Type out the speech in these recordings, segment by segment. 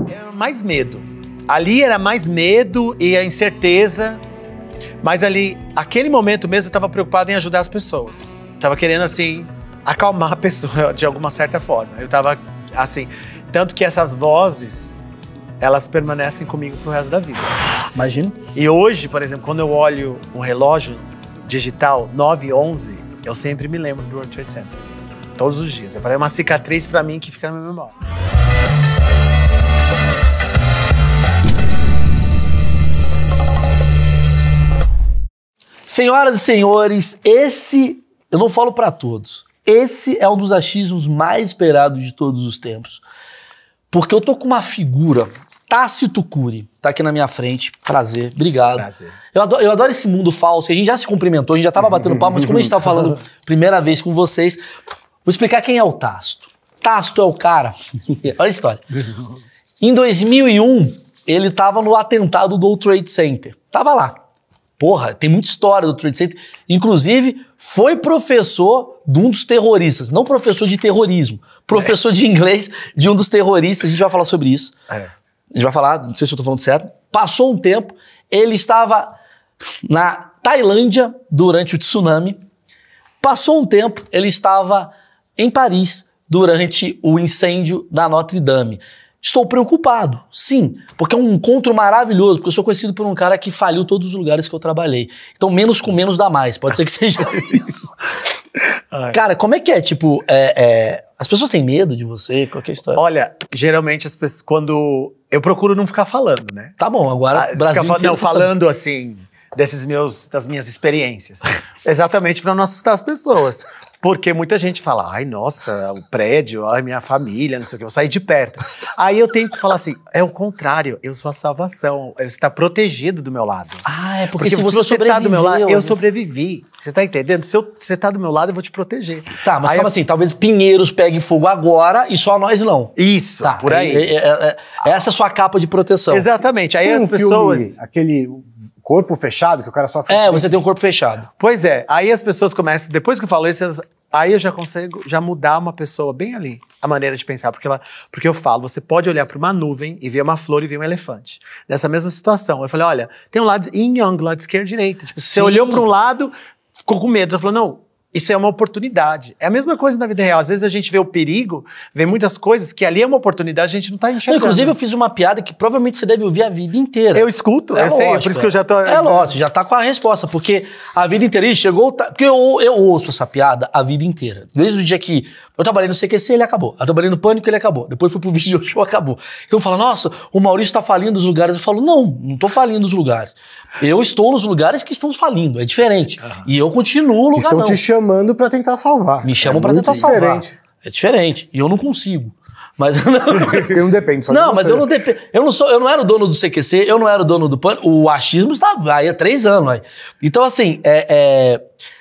Era mais medo. Ali era mais medo e a incerteza. Mas ali, aquele momento mesmo, eu tava preocupado em ajudar as pessoas. Tava querendo, assim, acalmar a pessoa de alguma certa forma. Eu tava, assim... Tanto que essas vozes, elas permanecem comigo pro resto da vida. Imagino. E hoje, por exemplo, quando eu olho um relógio digital 9:11, eu sempre me lembro do World Trade Center. Todos os dias. É uma cicatriz pra mim que fica na minha memória. Senhoras e senhores, esse, eu não falo pra todos, esse é um dos achismos mais esperados de todos os tempos. Porque eu tô com uma figura, Tácito Cury, tá aqui na minha frente. Prazer, obrigado. Prazer. Eu adoro esse mundo falso, que a gente já se cumprimentou, a gente já tava batendo papo, mas como a gente tava falando primeira vez com vocês, vou explicar quem é o Tácito. Tácito é o cara, olha a história. Em 2001, ele tava no atentado do World Trade Center. Tava lá. Porra, tem muita história do Trade Center. Inclusive, foi professor de um dos terroristas. Não professor de terrorismo. Professor de inglês de um dos terroristas. A gente vai falar sobre isso. A gente vai falar, não sei se eu tô falando certo. Passou um tempo, ele estava na Tailândia durante o tsunami. Passou um tempo, ele estava em Paris durante o incêndio da Notre Dame. Estou preocupado, sim, porque é um encontro maravilhoso, porque eu sou conhecido por um cara que faliu todos os lugares que eu trabalhei. Então, menos com menos dá mais, pode ser que seja isso. Cara, como é que é, tipo, as pessoas têm medo de você, qualquer história? Olha, geralmente as pessoas, quando... Eu procuro não ficar falando, né? Tá bom, agora Brasil não, falando assim, das minhas experiências. Exatamente para não assustar as pessoas. Porque muita gente fala, ai, nossa, o prédio, ai, minha família, não sei o que, eu vou sair de perto. Aí eu tenho que falar assim, é o contrário, eu sou a salvação, você está protegido do meu lado. Ah, é porque se você tá do meu lado, eu sobrevivi. Você tá entendendo? Se você tá do meu lado, eu vou te proteger. Tá, mas calma assim, talvez Pinheiros pegue fogo agora e só nós não. Isso, tá, por aí. Essa é a sua capa de proteção. Exatamente, aí tem as pessoas... Filme, aquele... corpo fechado, que o cara sofre... você tem um corpo fechado. Pois é, aí as pessoas começam, depois que eu falo isso, aí eu já consigo mudar uma pessoa bem ali, a maneira de pensar, porque eu falo, você pode olhar para uma nuvem e ver uma flor e ver um elefante. Nessa mesma situação, eu falei, olha, tem um lado yin yang, lado esquerdo e direita. Tipo, você olhou para um lado, ficou com medo, você falou, não, isso é uma oportunidade. É a mesma coisa na vida real. Às vezes a gente vê o perigo, vê muitas coisas que ali é uma oportunidade, a gente não tá enxergando. Inclusive, eu fiz uma piada que provavelmente você deve ouvir a vida inteira. Eu escuto, eu sei, é por isso que eu já tô... É lógico, já tá com a resposta, porque a vida inteira, ele chegou... Porque eu ouço essa piada a vida inteira. Desde o dia que eu trabalhei no CQC, ele acabou. Eu trabalhei no Pânico, ele acabou. Depois fui pro Video Show, acabou. Então fala, nossa, o Maurício tá falindo os lugares. Eu falo, não tô falindo os lugares. Eu estou nos lugares que estão falindo, é diferente. E eu continuo no lugar Estão te chamando pra tentar salvar. Me chamam pra tentar salvar. É diferente. E eu não consigo. Mas porque não depende só de você. Mas eu não dependo. Eu não era o dono do CQC, eu não era o dono do Pânico. O achismo está aí há 3 anos. Aí. Então, assim,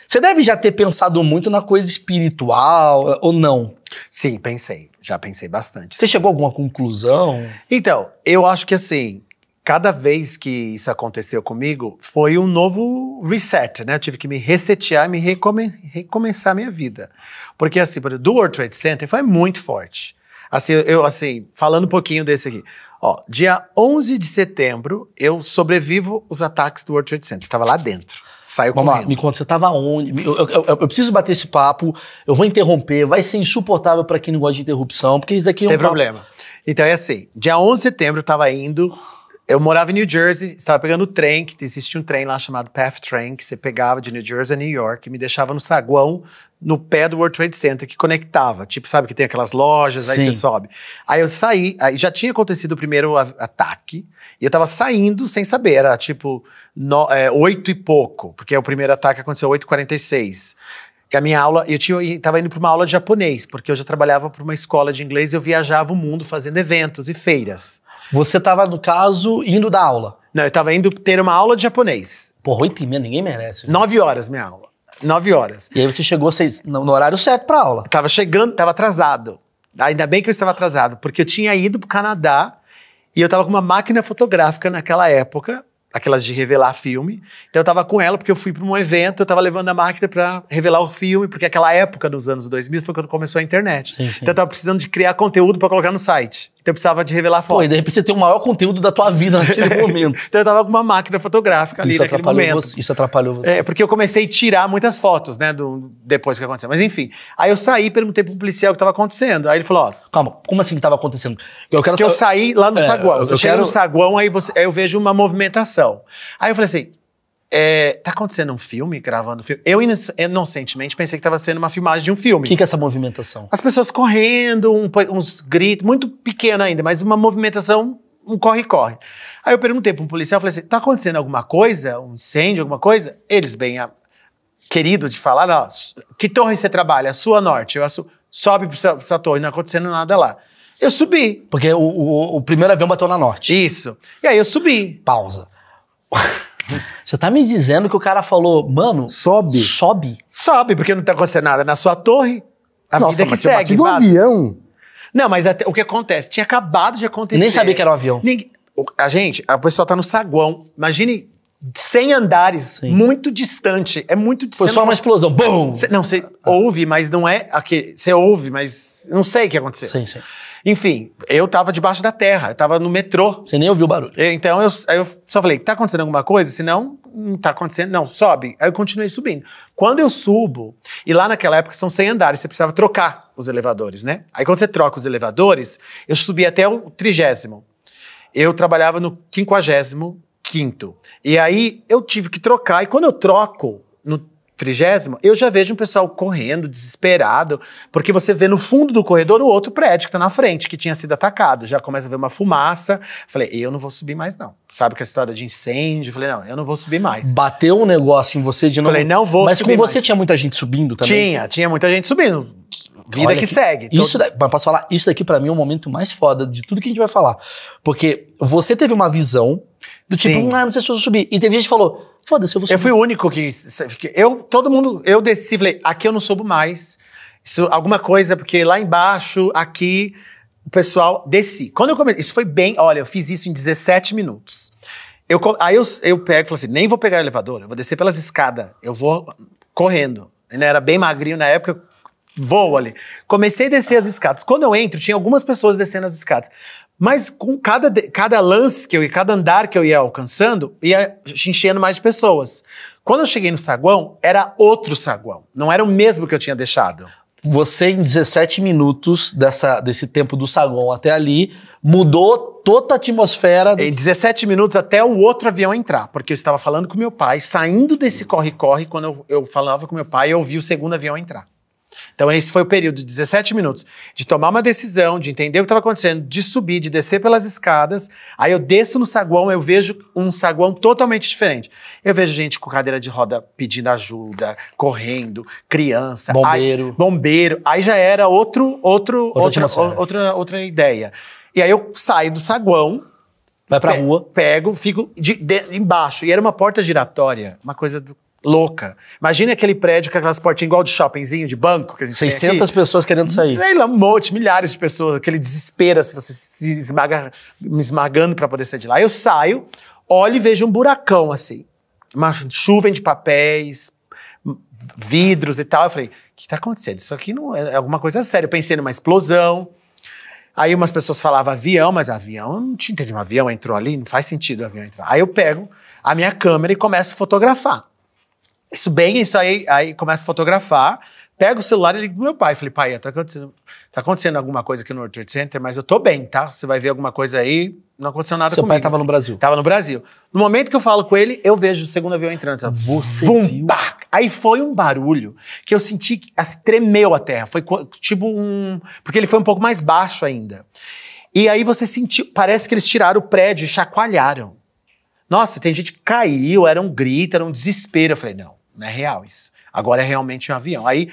você deve já ter pensado muito na coisa espiritual, ou não? Sim, pensei. Já pensei bastante. Você chegou a alguma conclusão? Então, eu acho que assim, cada vez que isso aconteceu comigo, foi um novo reset, né? Eu tive que me resetear e recomeçar a minha vida. Porque assim, do World Trade Center foi muito forte. Assim, falando um pouquinho desse aqui. Ó, dia 11 de setembro, eu sobrevivo os ataques do World Trade Center. Estava lá dentro. Saiu correndo. Vamos lá, me conta, você estava onde? Eu preciso bater esse papo, eu vou interromper, vai ser insuportável para quem não gosta de interrupção, porque isso daqui é um Tem problema. Então é assim, dia 11 de setembro eu estava indo... Eu morava em New Jersey, estava pegando o trem, que existia um trem lá chamado Path Train, que você pegava de New Jersey a New York e me deixava no saguão, no pé do World Trade Center, que conectava. Tipo, sabe que tem aquelas lojas, aí você sobe. Aí eu saí, aí já tinha acontecido o primeiro ataque, e eu tava saindo sem saber, era tipo 8 e pouco, porque o primeiro ataque aconteceu 8h46. E a minha aula, eu tava indo para uma aula de japonês, porque eu já trabalhava para uma escola de inglês e eu viajava o mundo fazendo eventos e feiras. Você estava, no caso, indo dar aula? Não, eu estava indo ter uma aula de japonês. Porra, 8h30, ninguém merece. Viu? 9 horas minha aula. 9 horas. E aí você chegou no horário certo pra aula. Tava chegando, tava atrasado. Ainda bem que eu estava atrasado, porque eu tinha ido pro Canadá e eu tava com uma máquina fotográfica naquela época, aquelas de revelar filme. Então eu tava com ela porque eu fui para um evento, eu tava levando a máquina para revelar o filme, porque aquela época, nos anos 2000, foi quando começou a internet. Sim. Então eu tava precisando de criar conteúdo para colocar no site. Então eu precisava de revelar foto. Pô, e de repente você tem o maior conteúdo da tua vida naquele momento. Então eu tava com uma máquina fotográfica ali naquele momento. Isso atrapalhou você. Porque eu comecei a tirar muitas fotos, né, depois que aconteceu. Mas enfim, aí eu saí e perguntei pro policial o que tava acontecendo. Aí ele falou, ó... Calma, como assim que tava acontecendo? Eu saí lá no saguão. Você chega no saguão, aí eu vejo uma movimentação. Aí eu falei assim, tá acontecendo um filme, gravando um filme? Eu inocentemente pensei que tava sendo uma filmagem de um filme. O que é essa movimentação? As pessoas correndo, uns gritos, muito pequeno ainda, mas uma movimentação, um corre-corre. Aí eu perguntei para um policial, falei assim, tá acontecendo alguma coisa? Um incêndio, alguma coisa? Eles, bem querido de falar, não, que torre você trabalha? A sua norte. Sobe pra essa torre, não acontecendo nada lá. Eu subi. Porque o primeiro avião bateu na norte. Isso. E aí eu subi. Pausa. Você tá me dizendo que o cara falou, mano... Sobe. Sobe, porque não tá acontecendo nada na sua torre. A vida que segue. Tinha batido um avião. Não, mas o que acontece? Tinha acabado de acontecer. Nem sabia que era um avião. A pessoa tá no saguão. Imagine 100 andares, Sim. muito distante. É muito distante. Foi só uma explosão. Bum! Você ouve, mas não é... Você ouve, mas não sei o que aconteceu. Sim. Enfim, eu tava debaixo da terra. Eu tava no metrô. Você nem ouviu o barulho. Então, aí eu só falei, tá acontecendo alguma coisa? Se não tá acontecendo, não, sobe. Aí eu continuei subindo. Quando eu subo, e lá naquela época são 100 andares, você precisava trocar os elevadores, né? Aí quando você troca os elevadores, eu subi até o 30º. Eu trabalhava no 55º. E aí eu tive que trocar, e quando eu troco no 30º, eu já vejo um pessoal correndo, desesperado, porque você vê no fundo do corredor o outro prédio que tá na frente, que tinha sido atacado. Já começa a ver uma fumaça. Falei, eu não vou subir mais não. Sabe que a história de incêndio? Falei, não, eu não vou subir mais. Bateu um negócio em você de novo? Falei, não vou subir. Mas com você mais. Tinha muita gente subindo também? Tinha muita gente subindo. Vida Olha que segue. Mas posso falar, isso daqui pra mim é o momento mais foda de tudo que a gente vai falar. Porque você teve uma visão do tipo, não sei se eu vou subir. E teve gente que falou, foda-se, eu vou subir. Eu fui o único que... Eu desci, falei, aqui eu não subo mais. Isso, alguma coisa, porque lá embaixo, aqui, o pessoal desci. Quando eu comecei, isso foi bem... Olha, eu fiz isso em 17 minutos. Aí eu pego e falo assim, nem vou pegar o elevador, eu vou descer pelas escadas. Eu vou correndo. Ele era bem magrinho na época, eu vou ali. Comecei a descer as escadas. Quando eu entro, tinha algumas pessoas descendo as escadas. Mas com cada lance que eu ia, cada andar que eu ia alcançando, ia enchendo mais de pessoas. Quando eu cheguei no saguão, era outro saguão. Não era o mesmo que eu tinha deixado. Você, em 17 minutos desse tempo do saguão até ali, mudou toda a atmosfera. Em 17 minutos até o outro avião entrar. Porque eu estava falando com meu pai, saindo desse corre-corre, quando eu falava com meu pai, eu ouvi o segundo avião entrar. Então esse foi o período de 17 minutos de tomar uma decisão, de entender o que estava acontecendo, de subir, de descer pelas escadas. Aí eu desço no saguão, eu vejo um saguão totalmente diferente. Eu vejo gente com cadeira de roda pedindo ajuda, correndo, criança. Bombeiro. Aí já era outra ideia. E aí eu saio do saguão. Vai pra rua. Pego, fico embaixo. E era uma porta giratória, uma coisa louca. Imagina aquele prédio com aquelas portinhas igual de shoppingzinho, de banco. Que a gente 600 pessoas querendo sair. Sei lá, milhares de pessoas. Aquele desespero, se você se me esmagando pra poder sair de lá. Eu saio, olho e vejo um buracão, assim. Uma chuva de papéis, vidros e tal. Eu falei, o que tá acontecendo? Isso aqui não é alguma coisa séria. Eu pensei numa explosão. Aí umas pessoas falavam avião, mas avião, eu não tinha entendido. Um avião entrou ali, não faz sentido o avião entrar. Aí eu pego a minha câmera e começo a fotografar. Isso aí começo a fotografar, pego o celular e ligo pro meu pai. Falei, pai, tá acontecendo alguma coisa aqui no World Trade Center, mas eu tô bem, tá? Você vai ver alguma coisa aí, não aconteceu nada comigo. Seu pai tava no Brasil? Tava no Brasil. No momento que eu falo com ele, eu vejo o segundo avião entrando. Sabe? Você viu? Pá! Aí foi um barulho que eu senti que assim, tremeu a terra. Foi tipo porque ele foi um pouco mais baixo ainda. E aí você sentiu, parece que eles tiraram o prédio e chacoalharam. Nossa, tem gente que caiu, era um grito, era um desespero. Eu falei, não é real isso. Agora é realmente um avião. Aí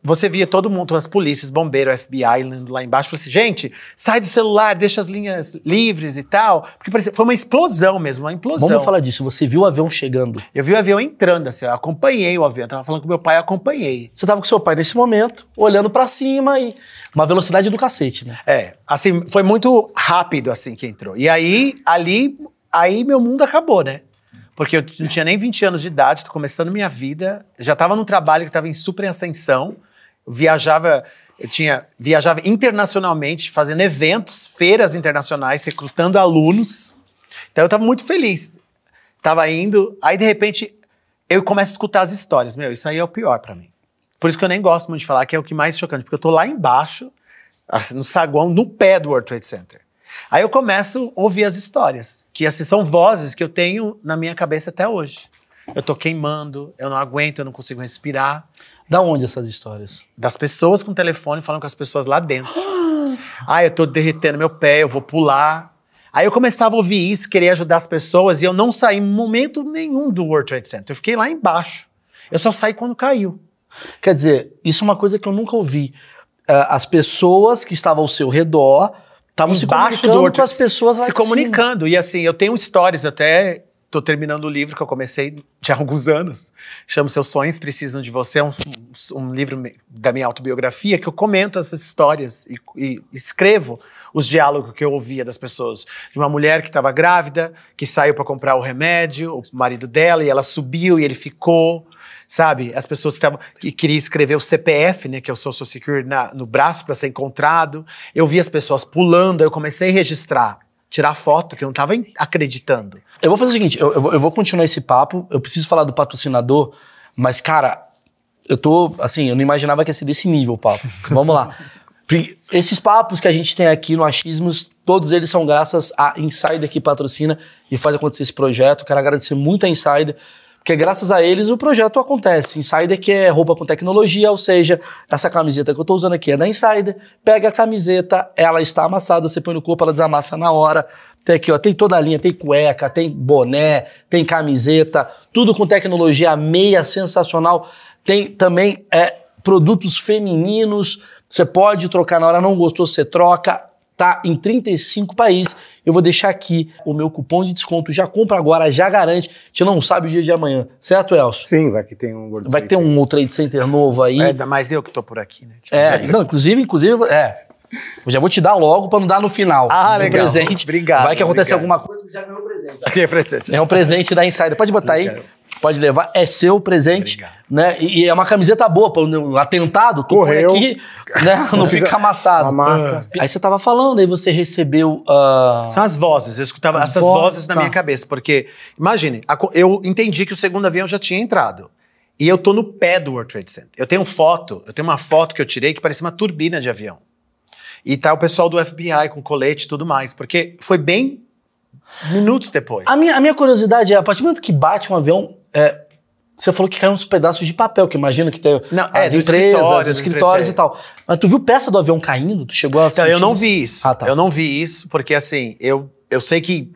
você via todo mundo, as polícias, bombeiro, FBI, lá embaixo. Falei assim, gente, sai do celular, deixa as linhas livres e tal. Porque foi uma explosão mesmo, uma implosão. Vamos falar disso. Você viu o avião chegando? Eu vi o avião entrando, assim, eu acompanhei o avião. Eu tava falando com meu pai, eu acompanhei. Você tava com seu pai nesse momento, olhando pra cima e... Uma velocidade do cacete, né? Assim, foi muito rápido, assim, que entrou. E aí meu mundo acabou, né? Porque eu não tinha nem 20 anos de idade, tô começando minha vida, já tava num trabalho que tava em super ascensão, viajava, viajava internacionalmente, fazendo eventos, feiras internacionais, recrutando alunos. Então eu tava muito feliz. Tava indo, aí de repente eu começo a escutar as histórias. Meu, isso aí é o pior pra mim. Por isso que eu nem gosto muito de falar, que é o que mais chocante, porque eu tô lá embaixo, assim, no saguão, no pé do World Trade Center. Aí eu começo a ouvir as histórias, que assim, são vozes que eu tenho na minha cabeça até hoje. Eu tô queimando, eu não aguento, eu não consigo respirar. Da onde essas histórias? Das pessoas com o telefone falando com as pessoas lá dentro. Eu tô derretendo meu pé, eu vou pular. Aí eu começava a ouvir isso, querer ajudar as pessoas, e eu não saí em momento nenhum do World Trade Center. Eu fiquei lá embaixo. Eu só saí quando caiu. Quer dizer, isso é uma coisa que eu nunca ouvi. As pessoas que estavam ao seu redor estavam se comunicando com as pessoas lá se de cima. comunicando. E assim, eu tenho histórias, até tô terminando o livro que eu comecei já há alguns anos. Chama Seus Sonhos Precisam de Você. É um livro da minha autobiografia que eu comento essas histórias e escrevo os diálogos que eu ouvia das pessoas. De uma mulher que estava grávida, que saiu para comprar o remédio, o marido dela, e ela subiu e ele ficou. Sabe, as pessoas que queriam escrever o CPF, né, que é o Social Security, no braço para ser encontrado. Eu vi as pessoas pulando, eu comecei a registrar, tirar foto, que eu não estava acreditando. Eu vou fazer o seguinte, eu vou continuar esse papo, eu preciso falar do patrocinador, mas, cara, eu não imaginava que ia ser desse nível o papo. Vamos lá. Esses papos que a gente tem aqui no Achismos, todos eles são graças a Insider, que patrocina e faz acontecer esse projeto. Quero agradecer muito a Insider, porque graças a eles o projeto acontece. Insider, que é roupa com tecnologia, ou seja, essa camiseta que eu tô usando aqui é da Insider. Pega a camiseta, ela está amassada, você põe no corpo, ela desamassa na hora. Tem aqui, ó, tem toda a linha, tem cueca, tem boné, tem camiseta, tudo com tecnologia, meia sensacional. Tem também produtos femininos, você pode trocar na hora, não gostou, você troca. Tá em 35 países. Eu vou deixar aqui o meu cupom de desconto. Já compra agora, já garante. A gente não sabe o dia de amanhã. Certo, Elcio? Sim, vai que tem um World Vai ter um Trade Center novo aí. Mas eu que tô por aqui, né? Não, inclusive, eu já vou te dar logo pra não dar no final. Legal. Presente. Obrigado. Vai que acontece alguma coisa, já ganhou o presente. Aqui é presente. É um presente da Insider. Pode botar aí. Pode levar, é seu presente. Obrigado. Né? E é uma camiseta boa, para o atentado, tu põe aqui, né? Não fica amassado. Amassa. Aí você tava falando, aí você recebeu... São as vozes, eu escutava essas vozes na minha cabeça, porque, imagine, eu entendi que o segundo avião já tinha entrado, e eu tô no pé do World Trade Center. Eu tenho uma foto que eu tirei que parecia uma turbina de avião. E tá o pessoal do FBI com colete e tudo mais, porque foi bem minutos depois. A minha curiosidade é, a partir do momento que bate um avião... Você falou que caiu uns pedaços de papel, que imagino que tem as empresas, os escritórios e tal. Mas tu viu peça do avião caindo? Tu chegou a assistir? Então, eu não vi isso. Tá. Eu não vi isso, porque assim, eu sei que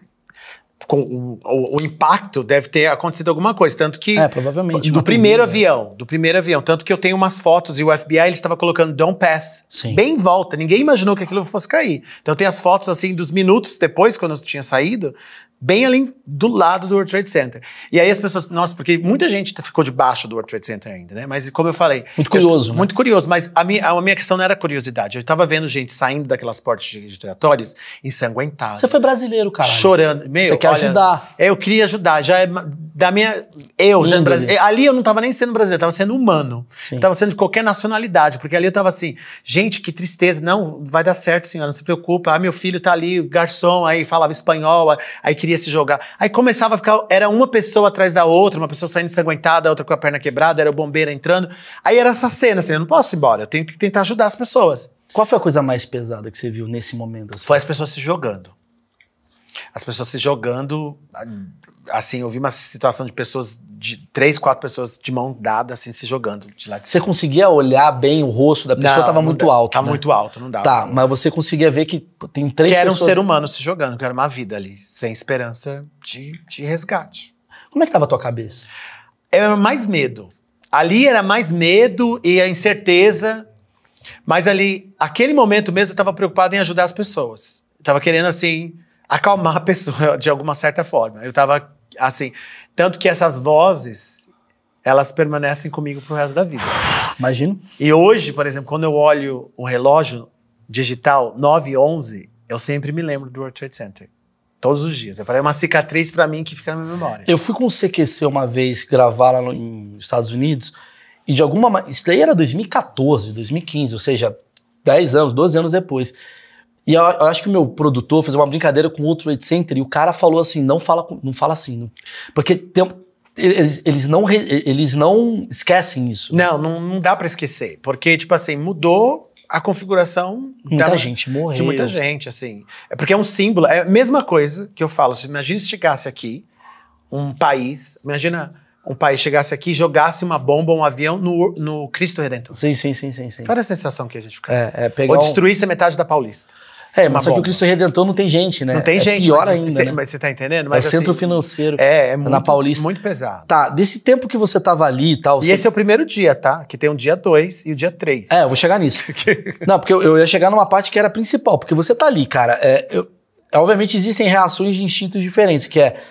com o impacto deve ter acontecido alguma coisa, tanto que... provavelmente. Do primeiro avião, tanto que eu tenho umas fotos e o FBI, ele estava colocando don't pass, bem em volta, ninguém imaginou que aquilo fosse cair. Então eu tenho as fotos assim dos minutos depois, quando eu tinha saído, bem ali do lado do World Trade Center. E aí as pessoas, nossa, porque muita gente ficou debaixo do World Trade Center ainda, né? Mas como eu falei... Muito curioso, né? Muito curioso, mas a minha questão não era curiosidade. Eu tava vendo gente saindo daquelas portas giratórias ensanguentada. Você foi brasileiro, cara. Chorando. Você quer ajudar. Eu queria ajudar. Já é da minha... ali eu não tava nem sendo brasileiro, eu tava sendo humano. Sim. Tava sendo de qualquer nacionalidade, porque ali eu tava assim, gente, que tristeza. Não, vai dar certo, senhora, não se preocupa. Meu filho tá ali, o garçom, aí falava espanhol, aí queria se jogar. Aí começava a ficar, era uma pessoa atrás da outra, uma pessoa saindo ensanguentada, a outra com a perna quebrada, era o bombeiro entrando. Aí era essa cena, assim, eu não posso ir embora, eu tenho que tentar ajudar as pessoas. Qual foi a coisa mais pesada que você viu nesse momento? Assim? Foi as pessoas se jogando. As pessoas se jogando, assim, eu vi uma situação de pessoas, de 3, 4 pessoas de mão dada, assim, se jogando de lá de Você conseguia olhar bem o rosto da pessoa? Tava muito alto, Tava né? muito alto, não dava. Tá, mas você conseguia ver que tem 3 pessoas... Que era um ser humano se jogando, que era uma vida ali, sem esperança de resgate. Como é que tava a tua cabeça? Era mais medo. Ali era mais medo e a incerteza, mas ali, aquele momento mesmo, eu tava preocupado em ajudar as pessoas. Eu tava querendo, assim, acalmar a pessoa de alguma certa forma. Eu tava, assim, tanto que essas vozes, elas permanecem comigo pro resto da vida. Imagino. E hoje, por exemplo, quando eu olho um relógio digital 9:11, eu sempre me lembro do World Trade Center. Todos os dias. É uma cicatriz pra mim que fica na minha memória. Eu fui com o CQC uma vez gravar lá nos Estados Unidos e de alguma maneira... Isso daí era 2014, 2015, ou seja, 10 anos, 12 anos depois. E eu acho que o meu produtor fez uma brincadeira com o World Trade Center e o cara falou assim, não fala assim. Não. Porque eles não esquecem isso. Não dá pra esquecer. Porque, tipo assim, mudou a configuração muita gente morreu. De muita gente, assim. É porque é um símbolo. É a mesma coisa que eu falo. Imagina se chegasse aqui um país, imagina um país chegasse aqui e jogasse uma bomba, um avião no Cristo Redentor. Sim. Qual era a sensação que a gente ficava? Pegar ou destruísse a metade da Paulista. Mas só que o Cristo Redentor não tem gente, né? Não tem gente. Pior ainda, né? Mas você tá entendendo? Mas, é o centro financeiro muito, na Paulista. Muito pesado. Tá, desse tempo que você tava ali e tal... E esse é o primeiro dia, tá? Que tem o dia 2 e o dia 3. Eu vou chegar nisso. Não, porque eu ia chegar numa parte que era principal. Porque você tá ali, cara. Obviamente existem reações de instintos diferentes, que é...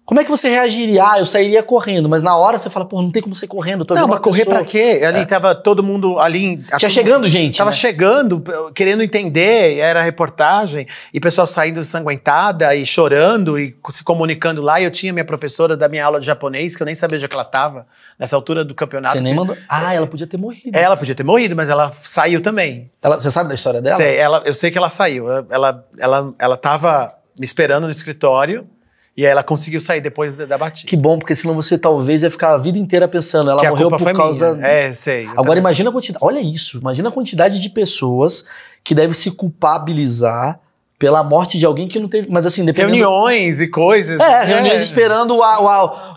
Como é que você reagiria? Eu sairia correndo, mas na hora você fala, pô, não tem como sair correndo. Não, mas correr pra quê? Ali tava todo mundo ali... Tinha chegando gente, Tava né? chegando, querendo entender, era reportagem, e o pessoal saindo ensanguentada e chorando e se comunicando lá. E eu tinha minha professora da minha aula de japonês, que eu nem sabia onde é que ela tava, nessa altura do campeonato. Você nem mandou... ela podia ter morrido. Ela podia ter morrido, mas ela saiu também. Você sabe da história dela? Sei, eu sei que ela saiu. Ela tava me esperando no escritório. E aí ela conseguiu sair depois da batida. Que bom, porque senão você talvez ia ficar a vida inteira pensando, ela morreu por causa... Sei. Agora imagina a quantidade... Olha isso, imagina a quantidade de pessoas que devem se culpabilizar pela morte de alguém que não teve... Mas assim, dependendo... Reuniões e coisas. Reuniões esperando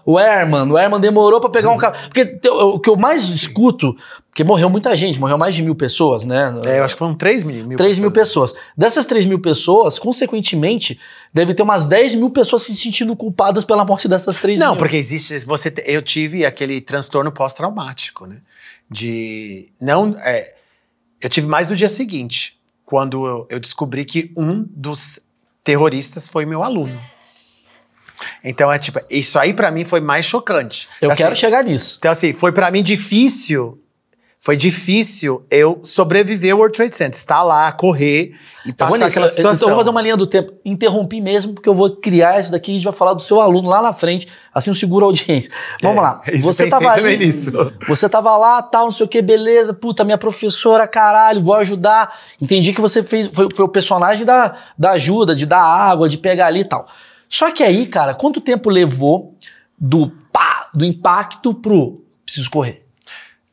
o Herman. O Herman demorou pra pegar um carro. Porque o que eu mais escuto... Porque morreu muita gente, morreu mais de 1.000 pessoas, né? Eu acho que foram 3 mil. 3 mil pessoas. Dessas 3 mil pessoas, consequentemente, deve ter umas 10 mil pessoas se sentindo culpadas pela morte dessas 3 mil. Não, porque existe... Eu tive aquele transtorno pós-traumático, né? Eu tive mais no dia seguinte, quando eu descobri que um dos terroristas foi meu aluno. Então, isso aí pra mim foi mais chocante. Eu quero chegar nisso. Então, assim, foi pra mim difícil... Foi difícil eu sobreviver ao World Trade Center, estar lá, correr e passar aquela situação. Então eu vou fazer uma linha do tempo. Interrompi mesmo, porque eu vou criar isso daqui e a gente vai falar do seu aluno lá na frente, assim eu seguro a audiência. Vamos lá. Você tava ali, você tava lá, tal, não sei o que, beleza, puta, minha professora, caralho, vou ajudar. Entendi que você foi o personagem da ajuda, de dar água, de pegar ali e tal. Só que aí, cara, quanto tempo levou do impacto pro preciso correr?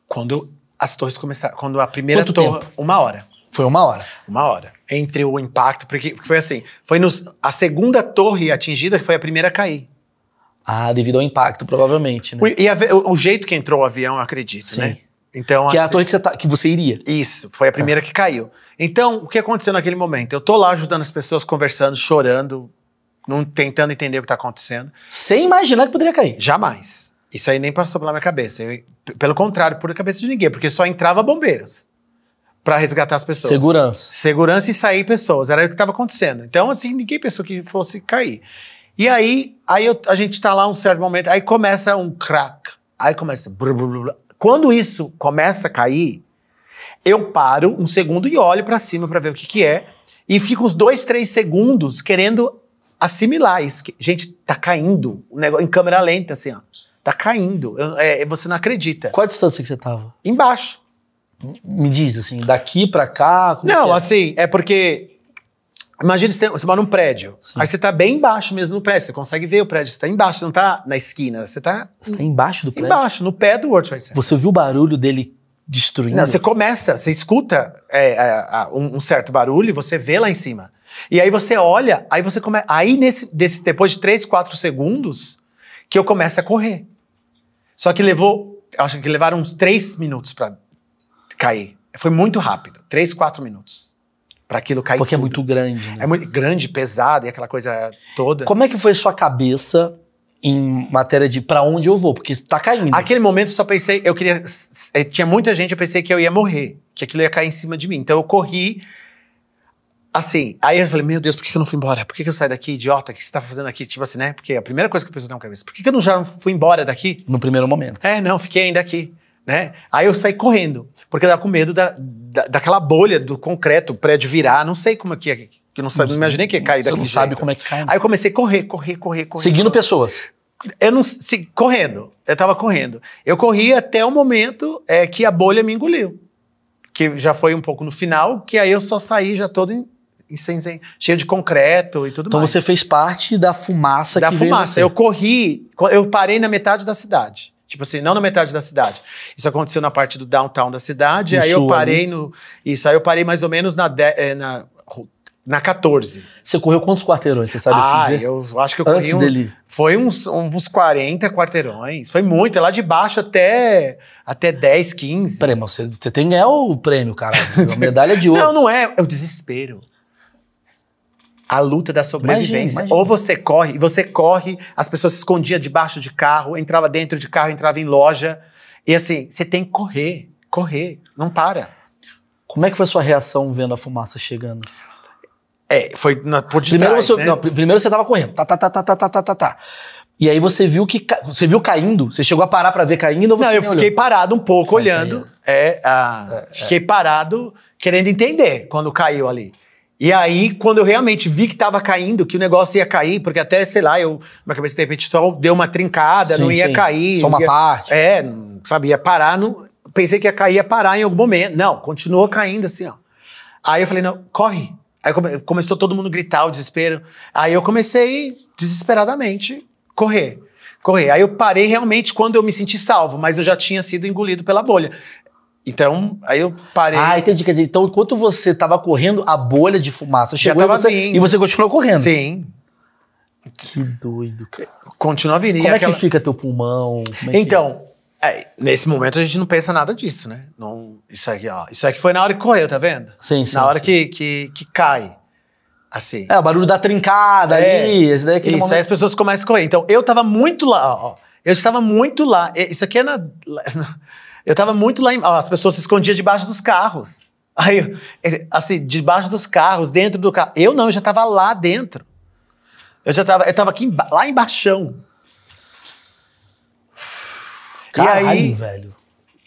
Quando as torres começaram, quando a primeira torre... Tempo? 1 hora. Foi 1 hora? 1 hora. Entre o impacto, porque foi assim, a segunda torre atingida que foi a primeira a cair. Devido ao impacto, provavelmente, né? E o jeito que entrou o avião, eu acredito, Sim. né? Então, que é a torre que você iria. Isso, foi a primeira que caiu. Então, o que aconteceu naquele momento? Eu tô lá ajudando as pessoas, conversando, chorando, tentando entender o que tá acontecendo. Sem imaginar que poderia cair. Jamais. Isso aí nem passou pela minha cabeça. Pelo contrário, por a cabeça de ninguém, porque só entrava bombeiros pra resgatar as pessoas. Segurança e sair pessoas. Era o que estava acontecendo. Então, assim, ninguém pensou que fosse cair. E aí a gente tá lá um certo momento, aí começa um crack. Aí começa... Blá, blá, blá. Quando isso começa a cair, eu paro um segundo e olho pra cima pra ver o que é. E fico uns 2, 3 segundos querendo assimilar isso. Gente, tá caindo. O negócio em câmera lenta, assim, ó. Tá caindo. Você não acredita. Qual a distância que você tava? Embaixo. Me diz, assim, daqui pra cá... Não, assim, é porque... Imagina, você mora num prédio. Sim. Aí você tá bem embaixo mesmo no prédio. Você consegue ver o prédio. Você tá embaixo, você não tá na esquina. Você tá embaixo do prédio? Embaixo, no pé do World Trade Center. Você viu o barulho dele destruindo? Não, você escuta um certo barulho e você vê lá em cima. E aí você olha, aí você começa... Aí, depois de 3, 4 segundos, que eu começo a correr. Só que acho que levaram uns 3 minutos pra cair. Foi muito rápido. 3, 4 minutos. Pra aquilo cair. Porque tudo. É muito grande. Né? É muito grande, pesado e aquela coisa toda. Como é que foi sua cabeça em matéria de pra onde eu vou? Porque tá caindo. Naquele momento eu só pensei, tinha muita gente, eu pensei que eu ia morrer. Que aquilo ia cair em cima de mim. Então eu corri, assim, aí eu falei, meu Deus, por que eu não fui embora? Por que eu saí daqui, idiota? O que você tá fazendo aqui? Tipo assim, né? Porque a primeira coisa que eu pensei na minha cabeça, por que eu já não fui embora daqui? No primeiro momento. Não, fiquei ainda aqui, né? Aí eu saí correndo, porque eu tava com medo daquela bolha do concreto, o prédio virar, não sei como é que ia, eu não imaginei que ia cair daqui. Você não sabe como é que cai. Aí eu comecei a correr. Seguindo pessoas. Correndo, eu tava correndo. Eu corri até o momento que a bolha me engoliu. que já foi um pouco no final, que aí eu só saí já todo cheio de concreto e tudo Então mais. você fez parte da fumaça Da que veio fumaça. você. Eu corri, eu parei na metade da cidade. Tipo assim, não na metade da cidade. Isso aconteceu na parte do downtown da cidade, No aí sul eu parei ali. no... Isso, aí eu parei mais ou menos na 14. Você correu quantos quarteirões, você sabe assim dizer? Eu acho que eu Antes corri dele. Foi uns 40 quarteirões. Foi muito, é lá de baixo até 10, 15. Peraí, mas você tem que ganhar o prêmio, cara. A medalha de ouro. Não é. É o desespero. A luta da sobrevivência. Imagina. Ou você corre, as pessoas se escondiam debaixo de carro, entrava dentro de carro, entrava em loja. E assim, você tem que correr, não para. Como é que foi a sua reação vendo a fumaça chegando? Foi por Primeiro detrás, você, né? não, primeiro você tava correndo. Tá. E aí você viu você viu caindo? Você chegou a parar pra ver caindo ou você Não, eu nem fiquei olhou? parado um pouco olhando. Fiquei parado querendo entender quando caiu ali. E aí, quando eu realmente vi que tava caindo, que o negócio ia cair, porque até, sei lá, minha cabeça de repente só deu uma trincada, Sim, não ia sim. cair. Só uma parte. Não sabia parar. Pensei que ia parar em algum momento. Não, continuou caindo assim, ó. Aí eu falei, não, corre. Aí começou todo mundo a gritar, o desespero. Aí eu comecei, desesperadamente, correr. Aí eu parei realmente quando eu me senti salvo, mas eu já tinha sido engolido pela bolha. Então, aí eu parei. Ah, entendi. Quer dizer, então enquanto você tava correndo, a bolha de fumaça chegou tava vindo. e você continuou correndo. Sim, Que doido, cara. continua vindo. E Como é aquela- que fica teu pulmão? Como é que- Então, nesse momento a gente não pensa nada disso, né? Não, isso aqui foi na hora que correu, tá vendo? Sim, sim, Na hora sim. que cai. Assim. É, o barulho da trincada ali. Esse daí é aquele Isso, aí momento. as pessoas começam a correr. Então, eu tava muito lá, ó. Eu estava muito lá. Isso aqui é eu tava muito lá. As pessoas se escondiam debaixo dos carros. Aí, assim, debaixo dos carros, dentro do carro. Eu já tava lá dentro. Eu tava aqui lá embaixão. Caralho, e aí, velho.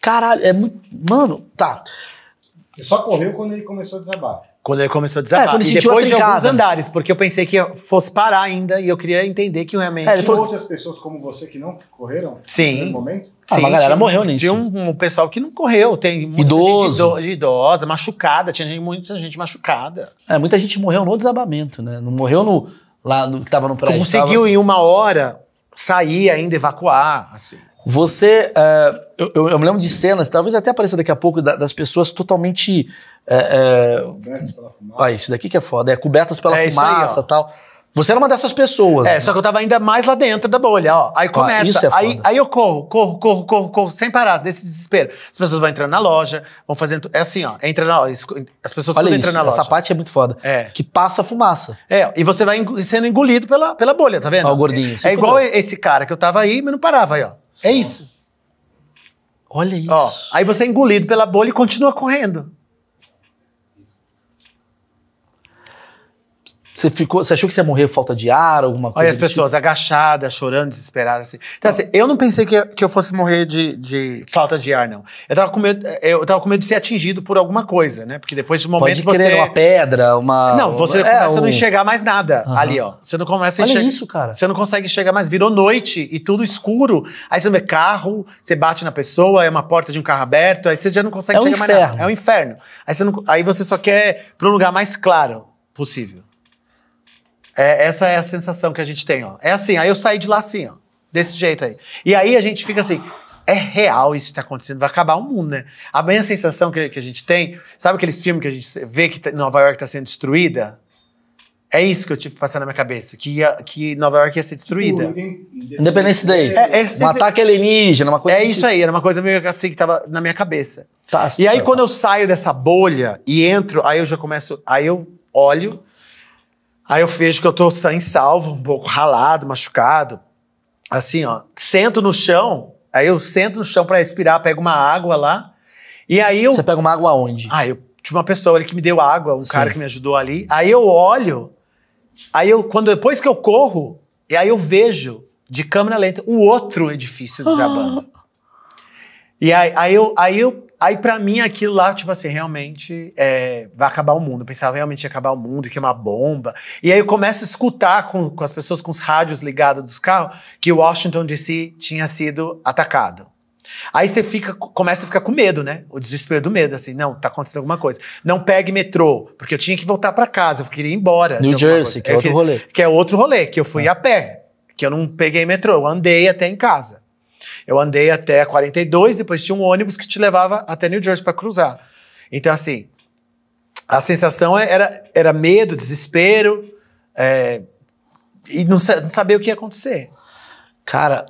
Caralho, é muito... Mano, tá. Ele só correu quando ele começou a desabar. quando ele começou a desabar. quando ele E sentiu a depois de alguns trincada. andares, porque eu pensei que fosse parar ainda e eu queria entender que realmente... Ele Tinha falou- outras pessoas como você que não correram? Sim. No primeiro momento? Ah, uma galera morreu nisso. Tinha um pessoal que não correu. Tem muita Idoso. gente idosa, machucada. Tinha muita gente machucada. Muita gente morreu no desabamento, né? Não morreu lá no que tava no prédio. Conseguiu em 1 hora sair ainda, evacuar, assim. Você, eu me lembro de cenas, talvez até apareça daqui a pouco, das pessoas totalmente... Cobertos pela fumaça. Ó, isso daqui que é foda, cobertas pela É isso aí, fumaça ó. e tal. Você era uma dessas pessoas. Só que eu tava ainda mais lá dentro da bolha, ó. Aí começa, isso é foda. aí eu corro, sem parar, desse desespero. As pessoas vão entrando na loja, vão fazendo... É assim, ó, entra na loja, as pessoas Olha tudo isso, entram na loja. essa parte é muito foda. É. Que passa fumaça. E você vai sendo engolido pela bolha, tá vendo? Ó, o gordinho, se É igual fudeu. esse cara que eu tava aí, mas não parava aí, ó. É isso. Olha isso. Ó, aí você é engolido pela bolha e continua correndo. Você achou que você ia morrer por falta de ar, alguma coisa? Olha as do pessoas agachadas, chorando, desesperadas. Assim. Então, assim, eu não pensei que eu fosse morrer de falta de ar, não. Eu tava com medo de ser atingido por alguma coisa, né? Porque depois de um tipo? momento Pode crer, uma pedra, uma... Não, você começa a não um- enxergar mais nada ali, ó. Você não começa a Olha enxergar. isso, cara. Você não consegue enxergar mais. Virou noite e tudo escuro. Aí você vê carro, você bate na pessoa, é uma porta de um carro aberto, aí você já não consegue É um enxergar mais inferno. nada. É um inferno. Aí você só quer ir pra um lugar mais claro possível. Essa é a sensação que a gente tem, ó. É assim, aí eu saí de lá assim, ó. Desse jeito aí. E aí a gente fica assim, é real isso que tá acontecendo, vai acabar o mundo, né? A mesma sensação que a gente tem, sabe aqueles filmes que a gente vê que Nova York tá sendo destruída? É isso que eu tive que passar na minha cabeça, que Nova York ia ser destruída. Independence Day. Um ataque alienígena, uma coisa... É isso aí, era uma coisa meio assim que tava na minha cabeça. Tá, E aí tá, quando tá. eu saio dessa bolha e entro, aí eu já começo, aí eu olho, aí eu vejo que eu tô sem salvo, um pouco ralado, machucado. Assim, ó, sento no chão, aí eu sento no chão pra respirar, pego uma água lá, e aí eu... Você pega uma água aonde? eu tinha uma pessoa ali que me deu água, Sim. cara que me ajudou ali. Aí eu olho, depois que eu corro, e aí eu vejo de câmera lenta o outro edifício desabando. E aí pra mim aquilo lá, tipo assim, realmente vai acabar o mundo. Eu pensava realmente ia acabar o mundo, que é uma bomba. E aí eu começo a escutar com as pessoas com os rádios ligados dos carros que Washington DC tinha sido atacado. Aí você começa a ficar com medo, né? O desespero do medo, assim, não, tá acontecendo alguma coisa. Não pegue metrô, porque eu tinha que voltar pra casa, eu queria ir embora. New Jersey, que é outro rolê. Que é outro rolê, que eu fui a pé, que eu não peguei metrô, eu andei até em casa. Eu andei até a 42, depois tinha um ônibus que te levava até New Jersey pra cruzar. Então, assim, a sensação era medo, desespero, e não saber o que ia acontecer. Cara,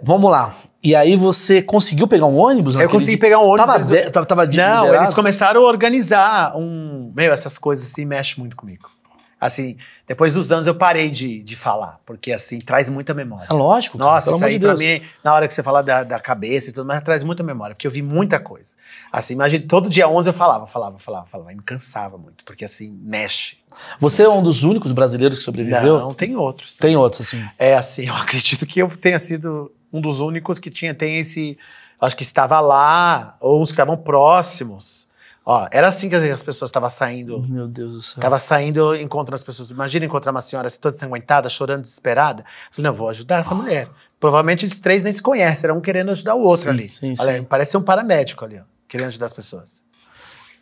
vamos lá. E aí você conseguiu pegar um ônibus? Eu consegui pegar um ônibus. Tava não, liberado? eles começaram a organizar essas coisas assim mexem muito comigo. Assim, depois dos anos eu parei de falar, porque assim, traz muita memória. É lógico. Nossa, pelo isso amor aí de pra Deus. mim, na hora que você fala da cabeça e tudo, mas traz muita memória, porque eu vi muita coisa. Assim, imagina, todo dia 11 eu falava, e me cansava muito, porque assim, mexe. Você é um dos únicos brasileiros que sobreviveu? Não, tem outros. Tem outros, assim. É assim, eu acredito que eu tenha sido um dos únicos que tem esse... Acho que estava lá, ou uns que estavam próximos. Ó, era assim que as pessoas estavam saindo. Meu Deus do céu. Tava saindo, encontrando as pessoas. Imagina encontrar uma senhora assim, toda ensanguentada, chorando, desesperada. Falei, não, vou ajudar essa mulher. Provavelmente esses três nem se conhecem, era um querendo ajudar o outro ali. Sim, Olha, sim. parece ser um paramédico ali, ó, querendo ajudar as pessoas.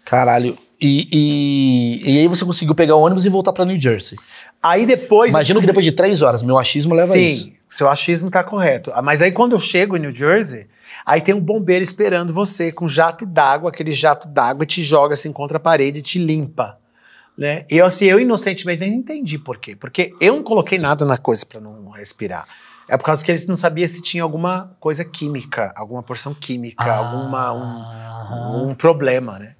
Caralho. E aí você conseguiu pegar o ônibus e voltar pra New Jersey. Aí depois... Imagino que depois de 3 horas, meu achismo leva a isso. Sim, seu achismo tá correto. Mas aí quando eu chego em New Jersey, aí tem um bombeiro esperando você com jato d'água, aquele jato d'água te joga assim contra a parede e te limpa. Né? E eu inocentemente nem entendi por quê. Porque eu não coloquei nada na coisa pra não respirar. É por causa que eles não sabiam se tinha alguma coisa química, alguma porção química, um problema, né?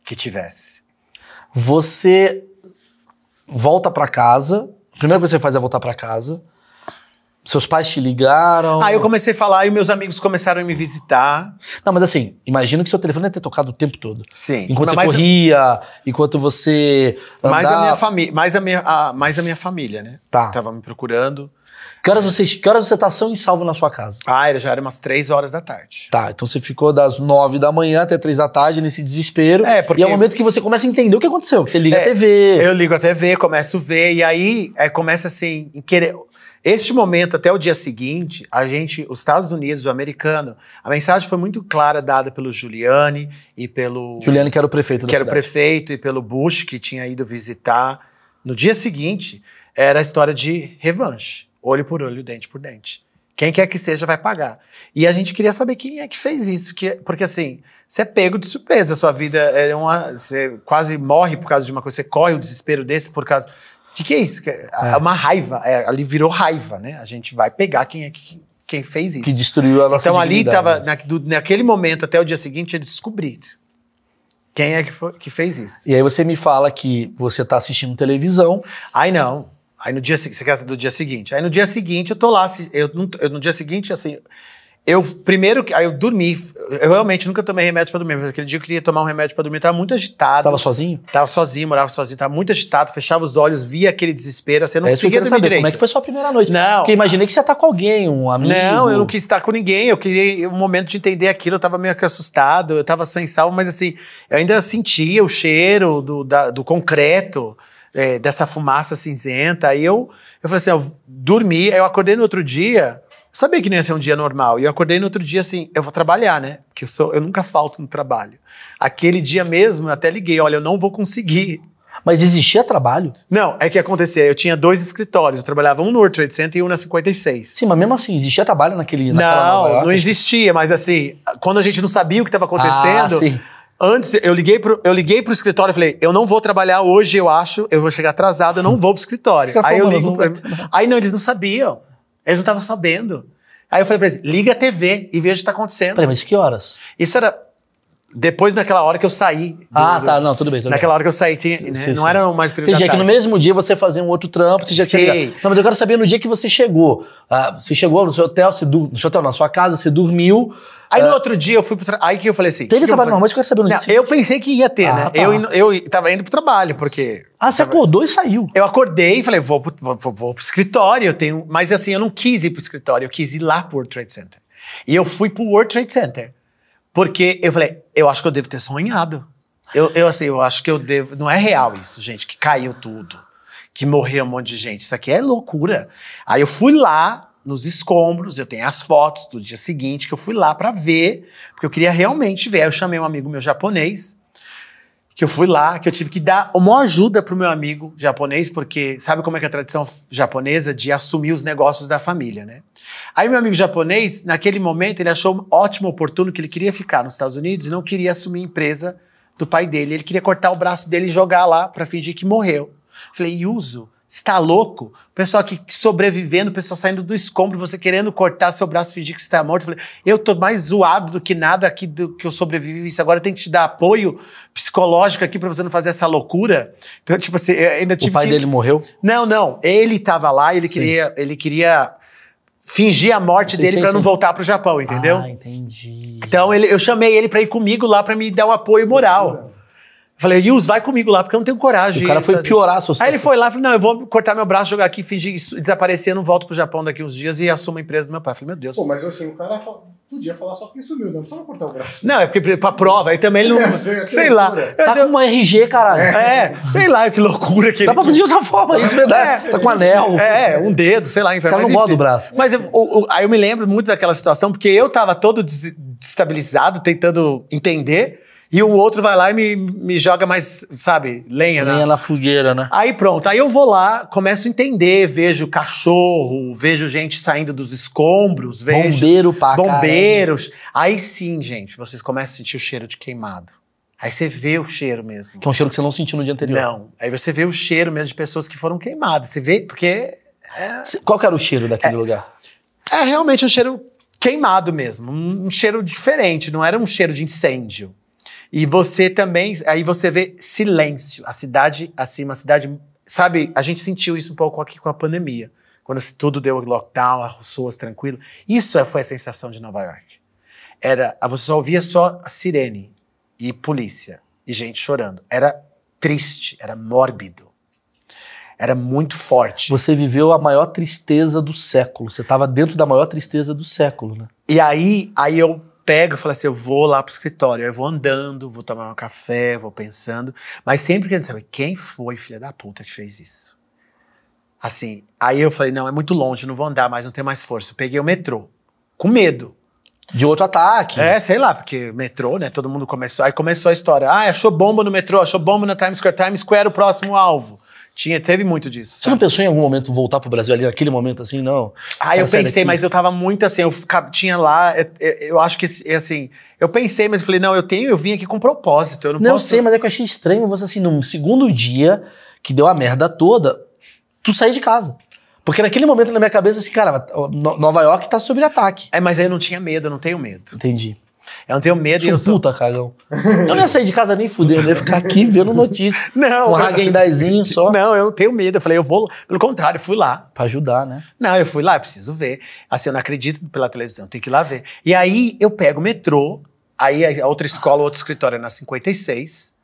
Que tivesse. Você volta pra casa. A primeira coisa que você faz é voltar pra casa. Seus pais te ligaram. Aí eu comecei a falar e meus amigos começaram a me visitar. Não, mas assim, imagino que seu telefone deve ter tocado o tempo todo. Sim. Enquanto você Mas- corria, enquanto você Mais andava. a minha família, mais a minha família, né? Tá. Tava me procurando. Que horas você tá são e salvo na sua casa? Já era umas 3 horas da tarde. Tá, então você ficou das 9 da manhã até 3 da tarde nesse desespero. Porque... E é o momento que você começa a entender o que aconteceu. Que você liga a TV. Eu ligo a TV, começo a ver, e aí começa assim, em querer... Este momento, até o dia seguinte, os Estados Unidos, o americano, a mensagem foi muito clara dada pelo Giuliani e pelo... Giuliani, que era o prefeito da que era o cidade. prefeito, e pelo Bush, que tinha ido visitar. No dia seguinte, era a história de revanche. Olho por olho, dente por dente. Quem quer que seja vai pagar. E a gente queria saber quem é que fez isso. Porque assim, você é pego de surpresa. A sua vida você quase morre por causa de uma coisa. Você corre o desespero desse por causa... O que é isso? É uma raiva. Ali virou raiva, né? A gente vai pegar quem fez isso. Que destruiu a nossa Então ali dignidade. tava, naquele momento até o dia seguinte, eles descobriram quem é que fez isso. E aí você me fala que você tá assistindo televisão. Aí não. Aí no dia seguinte, você quer do dia seguinte. Aí no dia seguinte eu tô lá, no dia seguinte, assim, aí eu dormi, eu realmente nunca tomei remédio pra dormir, mas aquele dia eu queria tomar um remédio pra dormir, eu tava muito agitado. Você tava sozinho? Tava sozinho, morava sozinho, tava muito agitado, fechava os olhos, via aquele desespero, assim, eu não É isso que eu conseguia quero dormir saber. direito. Como é que foi sua primeira noite? Não. Porque imaginei que você ia estar com alguém, um amigo. Não, eu não quis estar com ninguém, eu queria um momento de entender aquilo, eu tava meio que assustado, eu tava sem sal, mas assim, eu ainda sentia o cheiro do concreto, dessa fumaça cinzenta, aí eu falei assim, eu dormi, aí eu acordei no outro dia, eu sabia que não ia ser um dia normal, e eu acordei no outro dia assim, eu vou trabalhar, né, porque eu nunca falto no trabalho. Aquele dia mesmo, eu até liguei, olha, eu não vou conseguir. Mas existia trabalho? Não, é que acontecia, eu tinha 2 escritórios, eu trabalhava um no World Trade Center e um na 56. Sim, mas mesmo assim, existia trabalho naquela Nova York? Não existia, mas assim, quando a gente não sabia o que estava acontecendo, sim. antes eu liguei pro escritório e falei, eu não vou trabalhar hoje, eu vou chegar atrasado, eu não vou pro escritório. Os caras Aí eu falaram, ligo não pra vai ter, não. Aí não, eles não sabiam. Eles não estavam sabendo. Aí eu falei pra eles, liga a TV e veja o que tá acontecendo. Peraí, mas que horas? Isso era depois daquela hora que eu saí. Tá, não, tudo bem. Naquela hora que eu saí, né? Sim, Não sim. era mais período da Entendi, é que no tarde. mesmo dia você fazia um outro trampo, você já tinha Sim. ligado. Não, mas eu quero saber no dia que você chegou. Você chegou no seu hotel, na sua casa, você dormiu. Aí no outro dia eu fui pro trabalho. Aí que eu falei assim. Teve que eu trabalho vou normal, mas eu quero saber no Não, dia. eu pensei que ia ter, né? Tá. Eu tava indo pro trabalho, porque. Você acordou e saiu. Eu acordei e falei, vou pro escritório, eu tenho. Mas assim, eu não quis ir pro escritório, eu quis ir lá pro World Trade Center. E eu fui pro World Trade Center. Porque eu falei, eu acho que eu devo ter sonhado. Eu acho que eu devo. Não é real isso, gente, que caiu tudo. Que morreu um monte de gente. Isso aqui é loucura. Aí eu fui lá nos escombros, eu tenho as fotos do dia seguinte que eu fui lá pra ver, porque eu queria realmente ver. Aí eu chamei um amigo meu japonês, que eu fui lá, que eu tive que dar uma ajuda pro meu amigo japonês, porque sabe como é que é a tradição japonesa de assumir os negócios da família, né? Aí meu amigo japonês, naquele momento, ele achou ótimo, oportuno, que ele queria ficar nos Estados Unidos e não queria assumir a empresa do pai dele. Ele queria cortar o braço dele e jogar lá pra fingir que morreu. Falei, Yuzo, você tá louco? O pessoal aqui sobrevivendo, o pessoal saindo do escombro, você querendo cortar seu braço e fingir que você tá morto. Eu falei, eu tô mais zoado do que nada aqui do que eu sobrevivi isso. Agora eu tenho que te dar apoio psicológico aqui pra você não fazer essa loucura. Então, tipo assim, eu ainda tive O pai dele morreu? Não. Ele tava lá e ele queria fingir a morte dele pra não voltar pro Japão, entendeu? Ah, entendi. Então eu chamei ele pra ir comigo lá pra me dar um apoio moral. Eu falei, Yus, vai comigo lá, porque eu não tenho coragem. O cara foi piorar a sua situação. Aí ele foi lá e falou, não, eu vou cortar meu braço, jogar aqui, fingir desaparecer, eu não volto pro Japão daqui uns dias e assumo a empresa do meu pai. Eu falei, meu Deus. Pô, mas assim, o cara podia falar só que ele sumiu, não precisava cortar o braço. Não, é porque pra prova, aí também ele não... sei lá. Tá com uma RG, caralho. Sei lá, que loucura que Dá pra fazer de outra forma isso, verdade? Tá com anel. Um dedo, sei lá. O cara não gosta do braço. Mas aí eu me lembro muito daquela situação, porque eu tava todo destabilizado, tentando entender, e o outro vai lá e me joga mais, sabe, lenha na fogueira, né? Aí pronto, aí eu vou lá, começo a entender, vejo cachorro, vejo gente saindo dos escombros, vejo... Bombeiros. Aí sim, gente, vocês começam a sentir o cheiro de queimado. Aí você vê o cheiro mesmo. Que é um cheiro que você não sentiu no dia anterior. Não, aí você vê o cheiro mesmo de pessoas que foram queimadas. Você vê, porque... Qual que era o cheiro daquele lugar? É realmente um cheiro queimado mesmo, um cheiro diferente, não era um cheiro de incêndio. E você também, aí você vê silêncio, a cidade acima, a cidade, sabe, a gente sentiu isso um pouco aqui com a pandemia, quando tudo deu lockdown, as ruas tranquilas. Isso foi a sensação de Nova York. Você só ouvia só a sirene e polícia e gente chorando. Era triste, era mórbido, era muito forte. Você viveu a maior tristeza do século, você estava dentro da maior tristeza do século, né? E aí eu pego e falo assim, eu vou lá pro escritório, eu vou andando, vou tomar um café, vou pensando, mas sempre querendo saber quem foi, filha da puta, que fez isso. Assim, aí eu falei, não, é muito longe, não vou andar mais, não tenho mais força. Eu peguei o metrô, com medo. De outro ataque. Sei lá, porque metrô, né, todo mundo começou, aí começou a história, achou bomba no metrô, achou bomba na Times Square, o próximo alvo. Teve muito disso. Você não pensou em algum momento voltar pro Brasil ali, naquele momento assim, não? Eu pensei, mas eu tava muito assim, eu tinha lá, eu acho que assim, eu pensei, mas eu falei, não, eu vim aqui com propósito, eu não posso... Eu sei, mas é que eu achei estranho você assim, no segundo dia que deu a merda toda, tu sair de casa. Porque naquele momento na minha cabeça, assim, cara, Nova York tá sob ataque. Mas aí eu não tinha medo, eu não tenho medo. Entendi. Eu não tenho medo. Eu sou puta, cagão. Eu não ia sair de casa nem fuder, eu ia ficar aqui vendo notícia. Não. Um Häagen-Dazsinho só. Não, eu não tenho medo. Eu falei, eu vou... Pelo contrário, eu fui lá. Pra ajudar, né? Não, eu fui lá, eu preciso ver. Assim, eu não acredito pela televisão, tenho que ir lá ver. E aí, eu pego o metrô, aí a outra escola, outro escritório é na 56.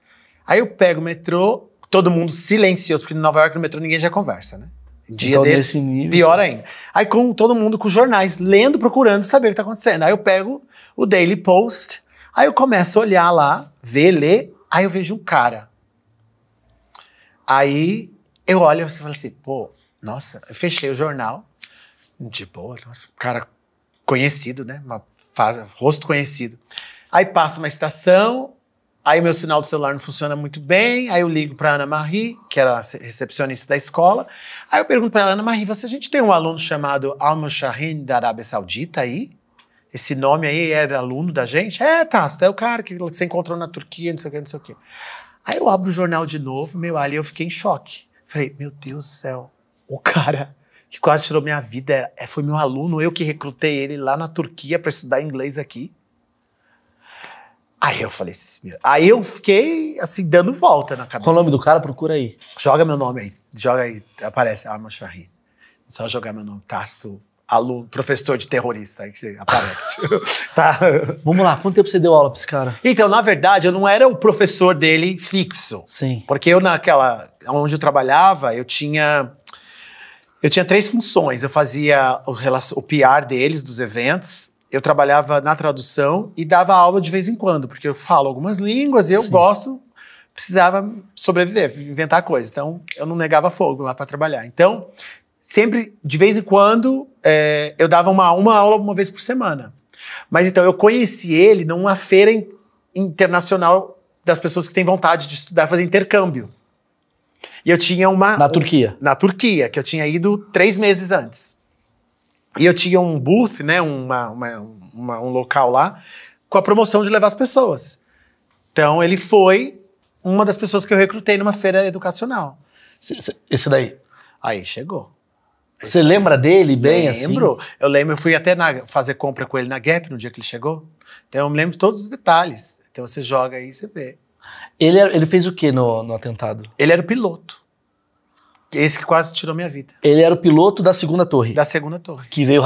Aí eu pego o metrô, todo mundo silencioso, porque em Nova York, no metrô, ninguém já conversa, né? Dia então, desse, nesse nível... pior ainda. Aí com todo mundo com jornais, lendo, procurando saber o que tá acontecendo. Aí eu pego o Daily Post... Aí eu começo a olhar lá, ler, aí eu vejo um cara. Aí eu olho e falo assim, pô, nossa, eu fechei o jornal, de boa, nossa, cara conhecido, né, rosto conhecido. Aí passa uma estação, aí o meu sinal do celular não funciona muito bem, aí eu ligo pra Ana Marie, que era a recepcionista da escola, aí eu pergunto pra ela, Ana Marie, a gente tem um aluno chamado Al-Mushahin da Arábia Saudita aí? Esse nome aí era aluno da gente? Tá, é o cara que você encontrou na Turquia, não sei o que, não sei o que. Aí eu abro o jornal de novo, ali eu fiquei em choque. Falei, meu Deus do céu, o cara que quase tirou minha vida foi meu aluno, eu que recrutei ele lá na Turquia para estudar inglês aqui. Aí eu falei, aí eu fiquei assim, dando volta na cabeça. Qual o nome do cara? Procura aí. Joga meu nome aí, joga aí, aparece, Al-Mushahin. Só jogar meu nome, Tasto. Aluno, professor de terrorista aí que aparece. Tá. Vamos lá, quanto tempo você deu aula pra esse cara? Então, na verdade, eu não era o professor dele fixo. Sim. Porque eu onde eu trabalhava, eu tinha 3 funções. Eu fazia o PR deles, dos eventos, eu trabalhava na tradução e dava aula de vez em quando, porque eu falo algumas línguas e eu precisava sobreviver, inventar coisas. Então, eu não negava fogo lá para trabalhar. Então, sempre, de vez em quando, eu dava uma aula uma vez por semana. Mas então, eu conheci ele numa feira internacional das pessoas que têm vontade de estudar, fazer intercâmbio. E eu tinha uma... Na Turquia? Na Turquia, que eu tinha ido 3 meses antes. E eu tinha um booth, né, um local lá, com a promoção de levar as pessoas. Então, ele foi uma das pessoas que eu recrutei numa feira educacional. Esse daí? Aí, chegou. Você lembra dele bem, assim? Lembro. Eu lembro, eu fui até fazer compra com ele na Gap no dia que ele chegou. Então, eu me lembro de todos os detalhes. Então, você joga aí e você vê. Ele fez o que no atentado? Ele era o piloto. Esse que quase tirou minha vida. Ele era o piloto da segunda torre? Da segunda torre. Que veio...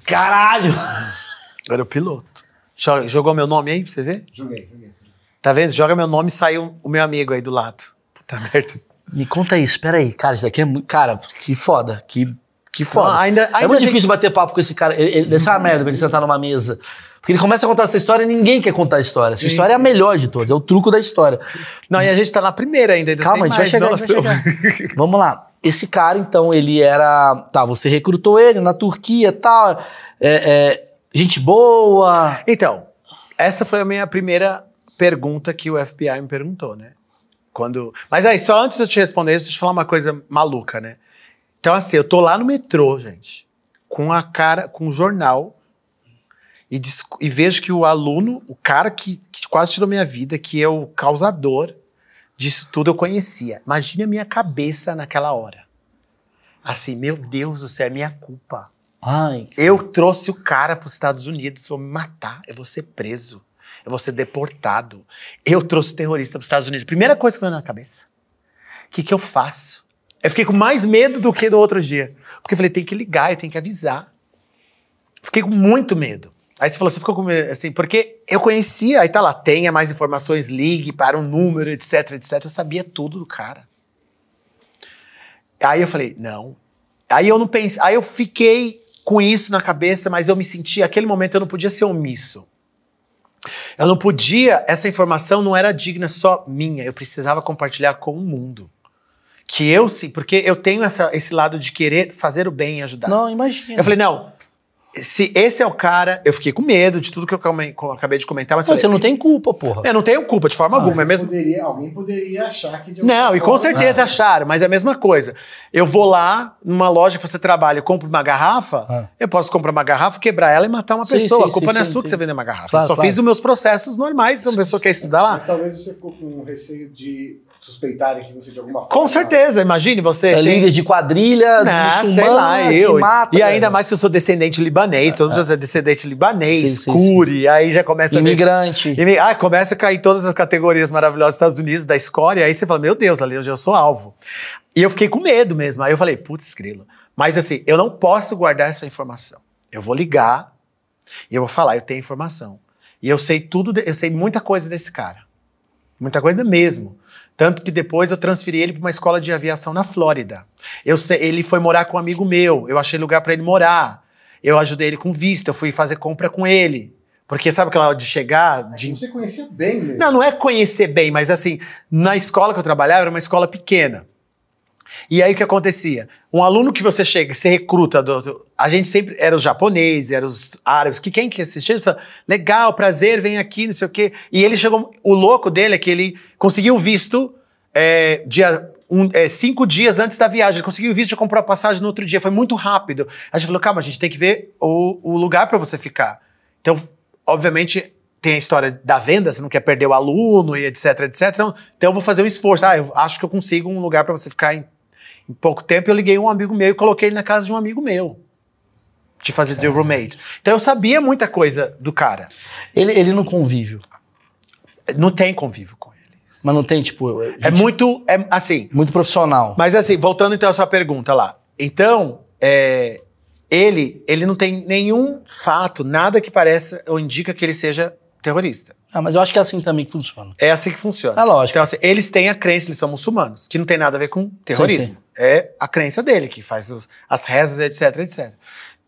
Caralho! Era o piloto. Jogou meu nome aí pra você ver? Joguei. Tá vendo? Joga meu nome e saiu o meu amigo aí do lado. Puta merda. Me conta isso, peraí. Cara, isso aqui é muito... Cara, que foda. Que foda. Não, ainda é muito gente... difícil bater papo com esse cara. Deve ser uma merda pra ele sentar numa mesa. Porque ele começa a contar essa história e ninguém quer contar a história. Essa história é a melhor de todas. É o truco da história. Não, e a gente tá na primeira ainda. Calma, a gente vai chegar. Vamos lá. Esse cara, então, ele era... Tá, você recrutou ele na Turquia e tal. Gente boa. Então, essa foi a minha primeira pergunta que o FBI me perguntou, né? Mas aí, só antes de eu te responder, deixa eu te falar uma coisa maluca, né? Então, assim, eu tô lá no metrô, gente, com um jornal, e vejo que o aluno, o cara que quase tirou minha vida, que é o causador disso tudo, eu conhecia. Imagine a minha cabeça naquela hora. Assim, meu Deus do céu, é minha culpa. Ai, Eu trouxe o cara para os Estados Unidos, vou me matar, eu vou ser preso, eu vou ser deportado. Eu trouxe terrorista para os Estados Unidos. Primeira coisa que veio na cabeça. O que eu faço? Eu fiquei com mais medo do que no outro dia. Porque eu falei, tem que ligar, eu tenho que avisar. Fiquei com muito medo. Aí você falou, você ficou com medo, assim, porque eu conhecia, aí tá lá, tenha mais informações, ligue para um número, etc, etc. Eu sabia tudo do cara. Aí eu falei, não. Aí eu não pensei, aí eu fiquei com isso na cabeça, mas eu me senti, naquele momento eu não podia ser omisso. Eu não podia, essa informação não era digna só minha, eu precisava compartilhar com o mundo. Que eu sim, porque eu tenho esse lado de querer fazer o bem e ajudar. Não, imagina. Eu falei, não, se esse é o cara, eu fiquei com medo de tudo que eu acabei de comentar. Mas você não tem culpa, porra. Eu não tenho culpa de forma alguma. É mesmo... Alguém poderia achar que... Não, e com certeza acharam, mas é a mesma coisa. Eu vou lá, numa loja que você trabalha, eu compro uma garrafa, eu posso comprar uma garrafa, quebrar ela e matar uma pessoa. A culpa não é sua que você vende uma garrafa. Claro, eu só fiz os meus processos normais, se uma pessoa quer estudar lá. Mas talvez você ficou com receio de suspeitarem que você de alguma forma... Com certeza, imagine você... líder de quadrilha, sei lá, eu. Mata, e ainda mais se eu sou descendente libanês, todos os descendente libanês, curi, aí já começa imigrante. Começa a cair todas as categorias maravilhosas dos Estados Unidos, da escória, aí você fala, meu Deus, ali eu já sou alvo. E eu fiquei com medo mesmo, aí eu falei, putz, grilo. Mas assim, eu não posso guardar essa informação. Eu vou ligar e eu vou falar, eu tenho informação. E eu sei tudo, eu sei muita coisa desse cara. Muita coisa mesmo. Tanto que depois eu transferi ele para uma escola de aviação na Flórida. Ele foi morar com um amigo meu, eu achei lugar para ele morar. Eu ajudei ele com visto, eu fui fazer compra com ele. Porque sabe aquela hora de chegar... Você conhecia bem mesmo. Não é conhecer bem, mas assim, na escola que eu trabalhava era uma escola pequena. E aí o que acontecia? Um aluno que você chega, você recruta, a gente sempre, era os japoneses, eram os árabes, que quem que assistia, legal, prazer, vem aqui, não sei o quê. E ele chegou, o louco dele é que ele conseguiu visto 5 dias antes da viagem, ele conseguiu visto e comprou a passagem no outro dia, foi muito rápido. A gente falou, calma, a gente tem que ver o lugar para você ficar. Então, obviamente... Tem a história da venda, você não quer perder o aluno e etc, etc. Então eu vou fazer um esforço. Eu acho que eu consigo um lugar para você ficar em pouco tempo. Eu liguei um amigo meu e coloquei ele na casa de um amigo meu. De fazer de roommate. Então eu sabia muita coisa do cara. Ele no convívio? Não tem convívio com ele. Mas não tem, tipo... assim... Muito profissional. Mas assim, voltando então à sua pergunta lá. Então, ele não tem nenhum fato, nada que pareça ou indica que ele seja terrorista. Mas eu acho que é assim também que funciona. É assim que funciona. É lógico. Então, assim, eles têm a crença, eles são muçulmanos, que não tem nada a ver com terrorismo. Sim. É a crença dele, que faz as rezas, etc, etc.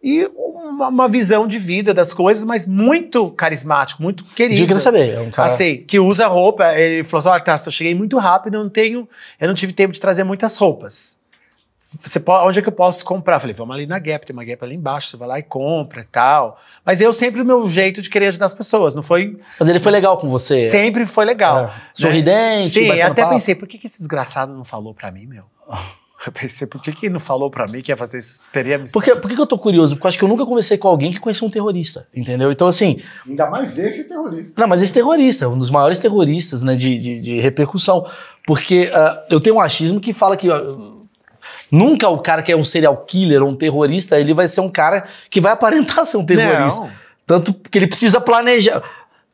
e uma visão de vida das coisas, mas muito carismático, muito querido. Eu queria saber, é um cara... Assim, que usa roupa. Ele falou assim, olha, Tasso, eu cheguei muito rápido, eu não tive tempo de trazer muitas roupas. Onde é que eu posso comprar? Falei, vamos ali na Gap, tem uma Gap ali embaixo, você vai lá e compra e tal. Mas eu sempre o meu jeito de querer ajudar as pessoas, não foi... Mas ele foi legal com você? Sempre foi legal. É. Sorridente, Sim, eu até papo. pensei, por que esse desgraçado não falou pra mim, meu? Eu pensei, por que não falou pra mim que ia fazer isso? Teria me... Por que eu tô curioso? Porque eu acho que eu nunca conversei com alguém que conhecia um terrorista, entendeu? Então, assim... Ainda mais esse terrorista. Não, mas esse terrorista, um dos maiores terroristas, né, de repercussão. Porque eu tenho um achismo que fala que... nunca o cara que é um serial killer ou um terrorista, ele vai ser um cara que vai aparentar ser um terrorista. Não. Tanto que ele precisa planejar.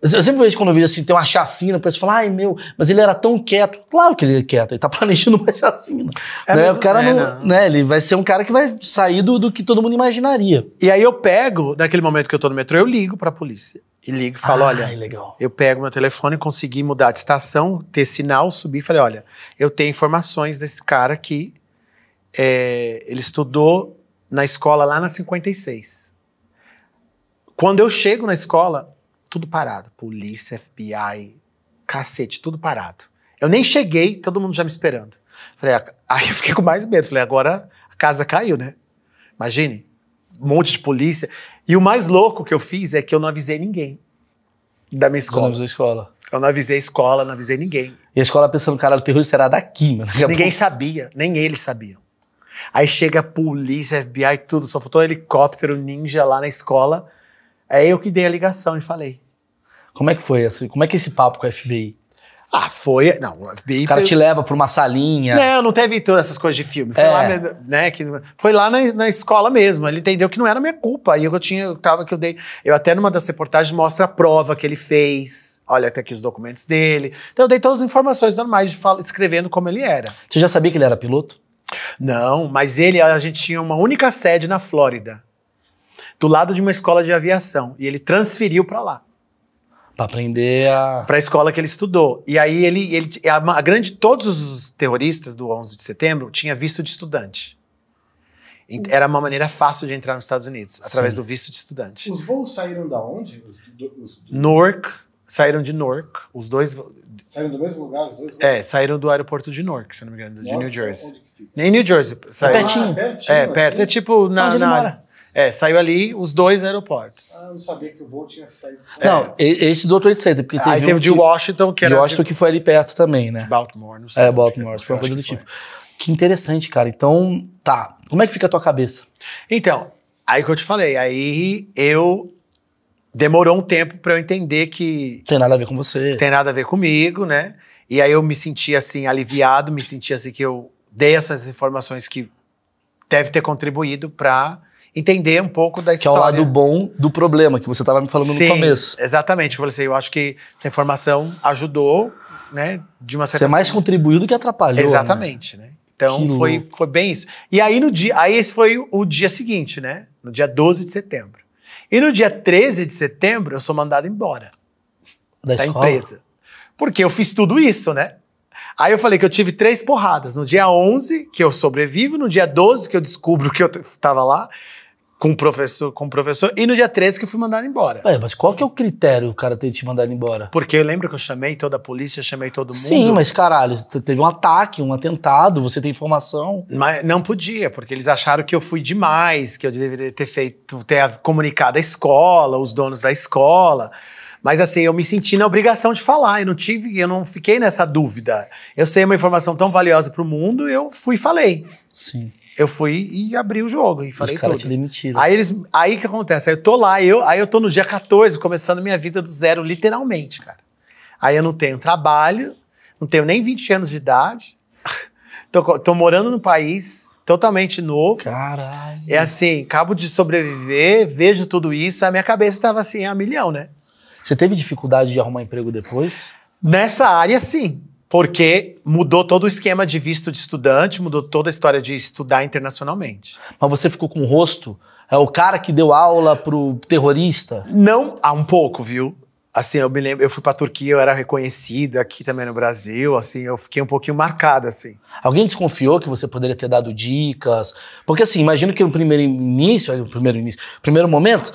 Eu sempre vejo, quando eu vejo assim, tem uma chacina, a pessoa fala, ai meu, mas ele era tão quieto. Claro que ele é quieto, ele tá planejando uma chacina. Né? O cara não, né? Ele vai ser um cara que vai sair do que todo mundo imaginaria. E aí eu pego, naquele momento que eu tô no metrô, eu ligo pra polícia. E ligo e falo, olha, legal. eu pego meu telefone, consegui mudar de estação, ter sinal, subir e falei, olha, eu tenho informações desse cara que ele estudou na escola lá na 56. Quando eu chego na escola, tudo parado. Polícia, FBI, cacete, tudo parado. Eu nem cheguei, todo mundo já me esperando. Falei, aí eu fiquei com mais medo. Falei, agora a casa caiu, né? Imagine, um monte de polícia. E o mais louco que eu fiz é que eu não avisei ninguém da minha escola. Eu não avisei a escola, não avisei ninguém. E a escola pensando, cara, o terrorista será daqui, mano. Ninguém sabia, nem eles sabiam. Aí chega a polícia, FBI, tudo, só faltou um helicóptero ninja lá na escola. Aí eu que dei a ligação e falei. Como é que foi? Como é que é esse papo com a FBI? Foi... Não, o FBI... O cara te leva pra uma salinha. Não teve todas essas coisas de filme. Foi lá, né, foi lá na escola mesmo. Ele entendeu que não era minha culpa. Aí eu até numa das reportagens mostra a prova que ele fez. Olha, até aqui os documentos dele. Então eu dei todas as informações normais, escrevendo como ele era. Você já sabia que ele era piloto? Não, mas a gente tinha uma única sede na Flórida, do lado de uma escola de aviação, e ele transferiu pra lá. Pra aprender Pra escola que ele estudou. E aí todos os terroristas do 11 de setembro tinham visto de estudante. Era uma maneira fácil de entrar nos Estados Unidos, através do visto de estudante. Os voos saíram da onde? Newark, saíram de Newark, os dois... Saíram do mesmo lugar, os dois? Saíram do aeroporto de Newark, se não me engano, de New Jersey. Onde que fica? Nem New Jersey. Saíram. Pertinho. Perto. Assim? É tipo Onde ele mora? Saiu ali os dois aeroportos. Eu não sabia que o voo tinha saído. Não, esse do World Trade Center, porque Aí teve o de Washington, que de era Washington, que foi ali perto também, né? Baltimore, não sei. Baltimore, foi uma coisa do tipo. Que interessante, cara. Então, tá. Como é que fica a tua cabeça? Então, aí que eu te falei, demorou um tempo pra eu entender que Tem nada a ver com você. tem nada a ver comigo, né? E aí eu me senti assim, aliviado, me senti assim que eu dei essas informações que deve ter contribuído pra entender um pouco da Que é história. o lado bom do problema, que você tava me falando no começo. Exatamente. Eu falei assim, eu acho que essa informação ajudou, né? De uma certa Você mais contribuiu do que atrapalhou. Exatamente, né? Então foi bem isso. E aí esse foi o dia seguinte, né? No dia 12 de setembro. E no dia 13 de setembro eu sou mandado embora Da escola? empresa. Porque eu fiz tudo isso, né? Aí eu falei que eu tive 3 porradas. No dia 11, que eu sobrevivo. No dia 12, que eu descubro que eu tava lá com o professor. E no dia 13, que eu fui mandado embora. Mas qual que é o critério o cara ter te mandado embora? Porque eu lembro que eu chamei toda a polícia, chamei todo mundo. Sim, mas caralho, teve um ataque, um atentado, você tem informação. Mas não podia, porque eles acharam que eu fui demais, que eu deveria ter comunicado a escola, os donos da escola. Mas assim, eu me senti na obrigação de falar, eu não fiquei nessa dúvida. Eu sei uma informação tão valiosa pro mundo, eu fui e falei. Sim. Eu fui e abri o jogo e falei tudo. Os caras te demitiram. Aí que acontece? Aí eu tô lá, aí eu tô no dia 14, começando minha vida do zero, literalmente, cara. Aí eu não tenho trabalho, não tenho nem 20 anos de idade, tô morando num país totalmente novo. Caralho. É assim, acabo de sobreviver, vejo tudo isso, a minha cabeça tava assim, a milhão, né? Você teve dificuldade de arrumar emprego depois? Nessa área, sim. Porque mudou todo o esquema de visto de estudante, mudou toda a história de estudar internacionalmente. Mas você ficou com o rosto? É o cara que deu aula pro terrorista? Não, um pouco, viu? Assim, eu me lembro, eu fui pra Turquia, eu era reconhecido aqui também no Brasil, assim, eu fiquei um pouquinho marcado, assim. Alguém desconfiou que você poderia ter dado dicas? Porque assim, imagino que no primeiro momento,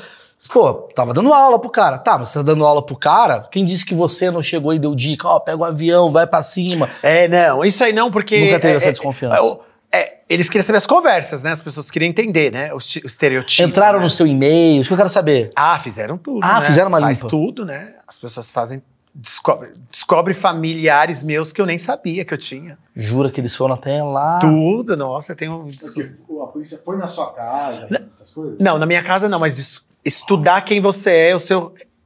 pô, tava dando aula pro cara. Tá, mas você tá dando aula pro cara, quem disse que você não chegou e deu dica? Ó, pega o avião, vai pra cima. Não, isso aí não, porque... Nunca teve essa desconfiança. Eles queriam saber as conversas, né? As pessoas queriam entender, né? O estereotipo. Entraram né? no seu e-mail, isso que eu quero saber. Fizeram tudo, Ah, né? fizeram uma Faz limpa. tudo, né? As pessoas fazem... Descobre familiares meus que eu nem sabia que eu tinha. Jura que eles foram até lá? Tudo, nossa, tem um... Porque a polícia foi na sua casa, essas coisas? Não, na minha casa não, mas estudar quem você é,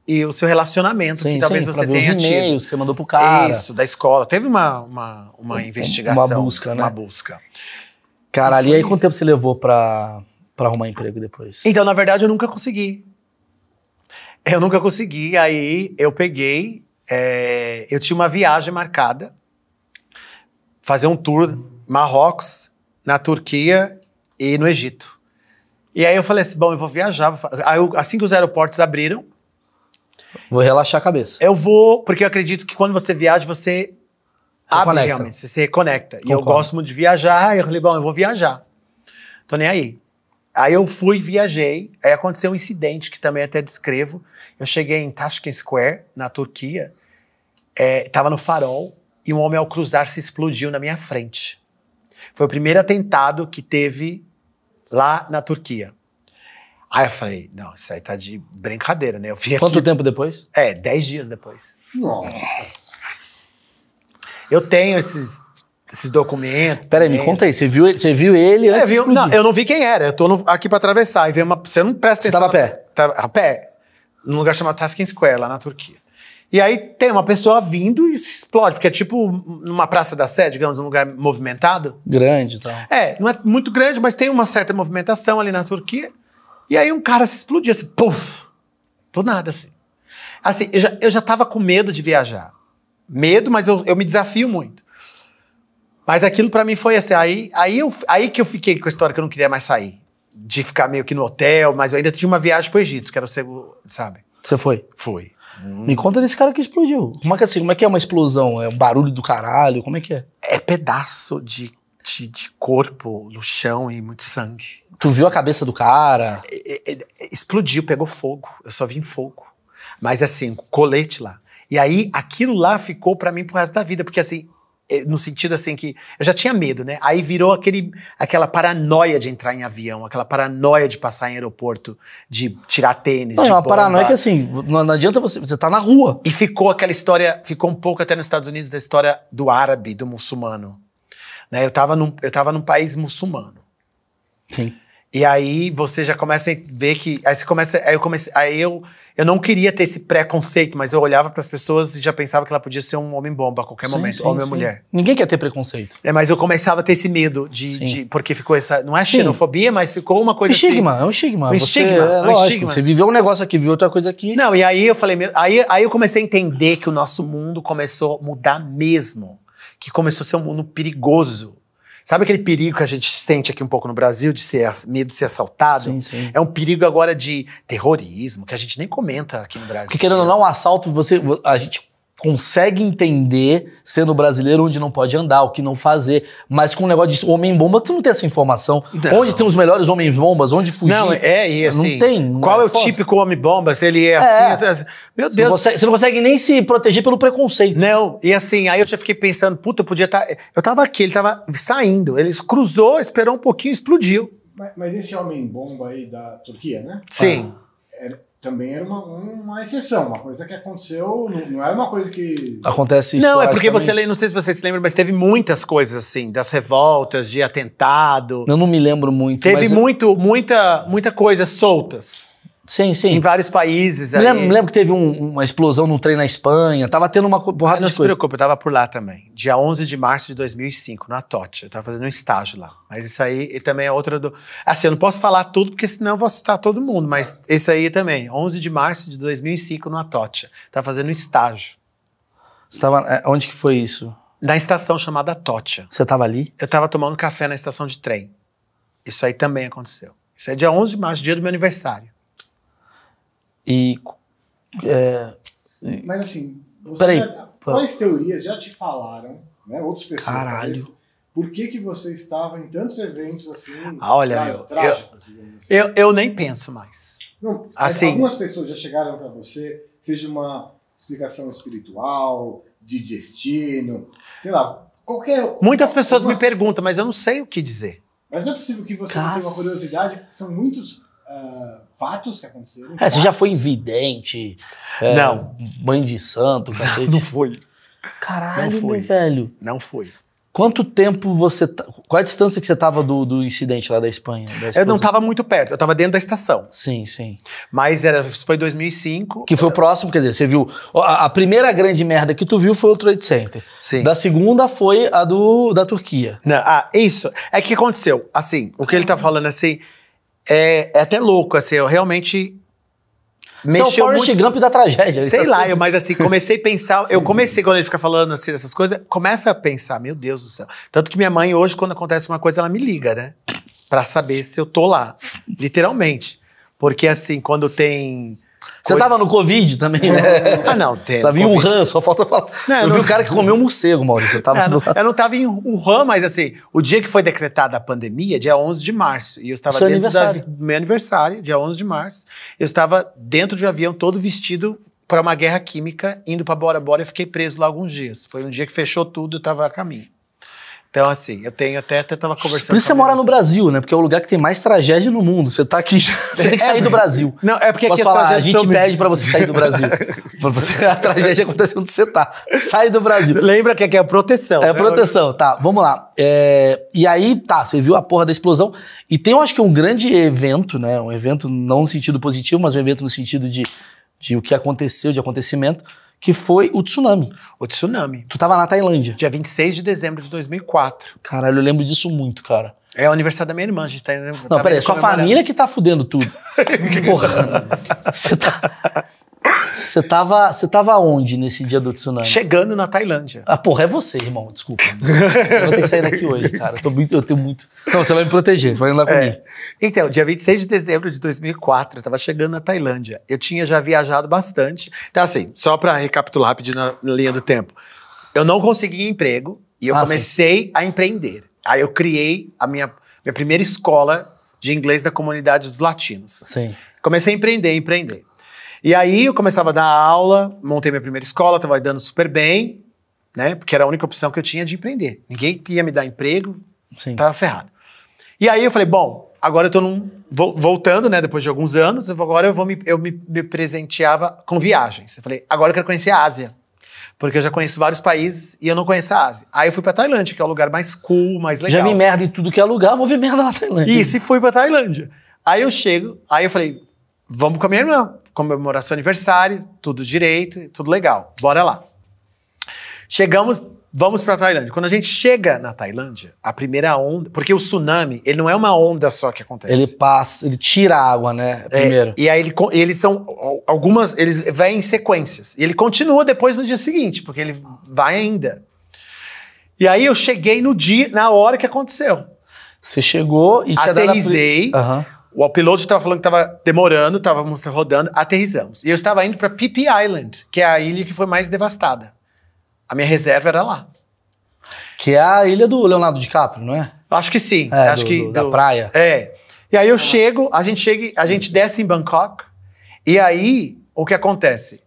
e o seu relacionamento, Sim, que talvez sim, você pra ver tenha os tido. e-mails que você mandou pro cara. Isso, da escola. Teve uma investigação. Uma busca, né? Uma busca. Caralho, E e aí foi quanto isso. tempo você levou pra arrumar emprego depois? Então, na verdade, eu nunca consegui. Aí eu peguei... eu tinha uma viagem marcada. Fazer um tour Marrocos, na Turquia e no Egito. E aí eu falei assim, bom, eu vou viajar. Assim que os aeroportos abriram, Vou relaxar a cabeça. eu vou... Porque eu acredito que quando você viaja, você abre Reconecta. realmente, você se reconecta. E eu Concordo. gosto muito de viajar. Aí eu falei, bom, eu vou viajar. Tô nem aí. Aí eu fui, viajei. Aí aconteceu um incidente que também até descrevo. Eu cheguei em Tashkent Square, na Turquia. Tava no farol. E um homem, ao cruzar, se explodiu na minha frente. Foi o primeiro atentado que teve lá na Turquia. Aí eu falei, não, isso aí tá de brincadeira, né? Eu vi aqui... Quanto tempo depois? 10 dias depois. Nossa. Eu tenho esses documentos. Peraí, me conta aí. Você viu ele antes de explodir? Não, eu não vi quem era. Eu tô aqui pra atravessar. E veio você não presta Você atenção. tava a pé? Tava a pé. Num lugar chamado Tashkent Square, lá na Turquia. E aí tem uma pessoa vindo e se explode. Porque é tipo numa Praça da Sé, digamos, um lugar movimentado. Grande e tal. Não é muito grande, mas tem uma certa movimentação ali na Turquia. E aí um cara se explodiu assim, puf! Do nada, assim. Assim, eu já tava com medo de viajar. Medo, mas eu me desafio muito. Mas aquilo pra mim foi assim, aí que eu fiquei com a história que eu não queria mais sair. De ficar meio que no hotel, mas eu ainda tinha uma viagem pro Egito, que era o segundo, sabe? Você foi? Fui. Me conta desse cara que explodiu. Como é que é uma explosão? É um barulho do caralho? Como é que é? É pedaço de corpo no chão e muito sangue. Tu viu a cabeça do cara? Explodiu, pegou fogo. Eu só vi fogo. Mas assim, colete lá. E aí, aquilo lá ficou pra mim pro resto da vida, porque assim, no sentido assim que eu já tinha medo, né? Aí virou aquela paranoia de entrar em avião, aquela paranoia de passar em aeroporto, de tirar tênis, Não, de é uma bomba. paranoia que assim, não adianta você tá na rua. E ficou aquela história, ficou um pouco até nos Estados Unidos da história do árabe, do muçulmano. Né? Eu tava num país muçulmano. Sim. E aí você já começa a ver que... Eu não queria ter esse preconceito, mas eu olhava para as pessoas e já pensava que ela podia ser um homem-bomba a qualquer momento, homem ou mulher. Ninguém quer ter preconceito. Mas eu começava a ter esse medo porque ficou essa... Não é xenofobia, mas ficou uma coisa estigma, assim... é um estigma. Um estigma, Lógico, estigma. você viveu um negócio aqui, viu outra coisa aqui. Não, e aí eu falei... Aí eu comecei a entender que o nosso mundo começou a mudar mesmo. Que começou a ser um mundo perigoso. Sabe aquele perigo que a gente sente aqui um pouco no Brasil, de medo de ser assaltado? Sim, sim. É um perigo agora de terrorismo, que a gente nem comenta aqui no Brasil. Porque querendo ou não, um assalto, a gente consegue entender, sendo brasileiro, onde não pode andar, o que não fazer. Mas com o negócio de homem-bomba, tu não tem essa informação. Não. Onde tem os melhores homens-bombas, onde fugir. Não, e assim... Não tem. Qual é o foda. típico homem-bomba? Se ele é assim... Meu Deus... Você não consegue nem se proteger pelo preconceito. Não, e assim, aí eu já fiquei pensando, puta, eu podia estar... Eu tava aqui, ele tava saindo, ele cruzou, esperou um pouquinho e explodiu. Mas esse homem-bomba aí da Turquia, né? Sim. Também era uma exceção, uma coisa que aconteceu, não era uma coisa que... Acontece Não, é porque você esporadicamente. não sei se você se lembra, mas teve muitas coisas assim, das revoltas, de atentado. Eu não me lembro muito. Teve mas muita coisa soltas Sim, sim. em vários países. Me lembro que teve uma explosão num trem na Espanha. Tava tendo uma porrada Não de se coisa. preocupe, eu tava por lá também. Dia 11 de março de 2005, na Atocha. Eu tava fazendo um estágio lá. Mas isso aí e também é outra do... Assim, eu não posso falar tudo, porque senão eu vou citar todo mundo. Mas esse aí também, 11 de março de 2005, no Atocha. Tava fazendo um estágio. Você tava, onde que foi isso? Na estação chamada Atocha. Você tava ali? Eu tava tomando café na estação de trem. Isso aí também aconteceu. Isso é dia 11 de março, dia do meu aniversário. E Mas assim, Peraí. quais teorias já te falaram, né? Outras pessoas. Caralho. Talvez, por que você estava em tantos eventos assim, Olha, meu, trágicos, digamos assim? Eu nem penso mais. Não, Assim- algumas pessoas já chegaram para você, seja uma explicação espiritual, de destino, sei lá, qualquer. Muitas pessoas me alguma- perguntam, mas eu não sei o que dizer. Mas não é possível que você não tenha uma curiosidade, porque são muitos fatos que aconteceram. Você já foi invidente? Não. Mãe de santo, cacete. Não foi. Caralho, Não foi. meu velho. Não foi. Quanto tempo você... Qual a distância que você tava do incidente lá da Espanha? da Eu não explosão? estava muito perto, eu estava dentro da estação. Sim, sim. Mas foi 2005. Que foi o próximo, quer dizer, você viu... A primeira grande merda que tu viu foi o Trade Center. Sim. Da segunda foi a da Turquia. Não, isso. É que aconteceu. Assim, o que ele tá falando assim é até louco. Assim, eu realmente. Você é o Mexeu Forrest muito. Gump da tragédia. Sei Ele tá lá, sempre- mas assim, comecei a pensar. Eu comecei, quando ele fica falando assim dessas coisas, começa a pensar, meu Deus do céu. Tanto que minha mãe, hoje, quando acontece uma coisa, ela me liga, né? Pra saber se eu tô lá. Literalmente. Porque assim, quando tem. Você tava no Covid também, né? Ah, não, tem. Tava em Covid. Wuhan, só falta falar. Não, eu não- vi o cara que comeu morcego, Maurício. Você tava Eu não tava em Wuhan, mas assim, o dia que foi decretada a pandemia, dia 11 de março, e eu estava Seu dentro aniversário. do meu aniversário, dia 11 de março, eu estava dentro de um avião todo vestido para uma guerra química, indo para Bora Bora, e fiquei preso lá alguns dias. Foi um dia que fechou tudo, eu estava a caminho. Então, assim, eu tenho até tava conversando. Por isso você mora no Brasil, né? Porque é o lugar que tem mais tragédia no mundo. Você tá aqui, você tem que sair do Brasil. Não, é porque Posso aqui as falar, a tragédias gente são- pede pra você sair do Brasil. Pra você, a tragédia acontece onde você tá. Sai do Brasil. Lembra que aqui é proteção. É né? proteção, tá, vamos lá. E aí, tá, você viu a porra da explosão. E tem, eu acho que um grande evento, né? Um evento não no sentido positivo, mas um evento no sentido de o que aconteceu, de acontecimento, que foi o tsunami. O tsunami. Tu tava na Tailândia. Dia 26 de dezembro de 2004. Caralho, eu lembro disso muito, cara. É o aniversário da minha irmã, a gente tá indo. Não, peraí, sua família que tá fudendo tudo. Porra. Você tava onde nesse dia do tsunami? Chegando na Tailândia. Ah, porra, é você, irmão, desculpa. Eu vou ter que sair daqui hoje, cara. Eu tenho muito... Não, você vai me proteger, vai andar comigo. Então, dia 26 de dezembro de 2004, eu tava chegando na Tailândia. Eu tinha já viajado bastante. Então, assim, só pra recapitular rapidinho na linha do tempo. Eu não consegui emprego e eu comecei a empreender. Aí eu criei a minha primeira escola de inglês da comunidade dos latinos. Sim. Comecei a empreender. E aí eu começava a dar aula, montei minha primeira escola, tava dando super bem, né? Porque era a única opção que eu tinha de empreender. Ninguém ia me dar emprego, Sim. tava ferrado. E aí eu falei, bom, agora eu tô voltando, né? Depois de alguns anos, agora eu me presenteava com viagens. Eu falei, agora eu quero conhecer a Ásia. Porque eu já conheço vários países e eu não conheço a Ásia. Aí eu fui pra Tailândia, que é o lugar mais cool, mais legal. Já vi merda em tudo que é lugar, vou ver merda na Tailândia. Isso, e fui pra Tailândia. Aí eu chego, aí eu falei, vamos com a minha irmã, comemorar seu aniversário, tudo direito, tudo legal, bora lá. Chegamos, vamos pra Tailândia. Quando a gente chega na Tailândia, a primeira onda, porque o tsunami, ele não é uma onda só que acontece. Ele passa, ele tira a água, né? Primeiro. E aí eles são, eles vêm em sequências. E ele continua depois no dia seguinte, porque ele vai ainda. E aí eu cheguei na hora que aconteceu. Você chegou e tinha dado a... Aterrisei. Aham. O piloto estava falando que estava demorando, estávamos rodando, aterrissamos. E eu estava indo para Phi Phi Island, que é a ilha que foi mais devastada. A minha reserva era lá. Que é a ilha do Leonardo DiCaprio, não é? Acho que sim. É, acho que da praia. É. E aí eu chego, a gente desce em Bangkok, e aí o que acontece?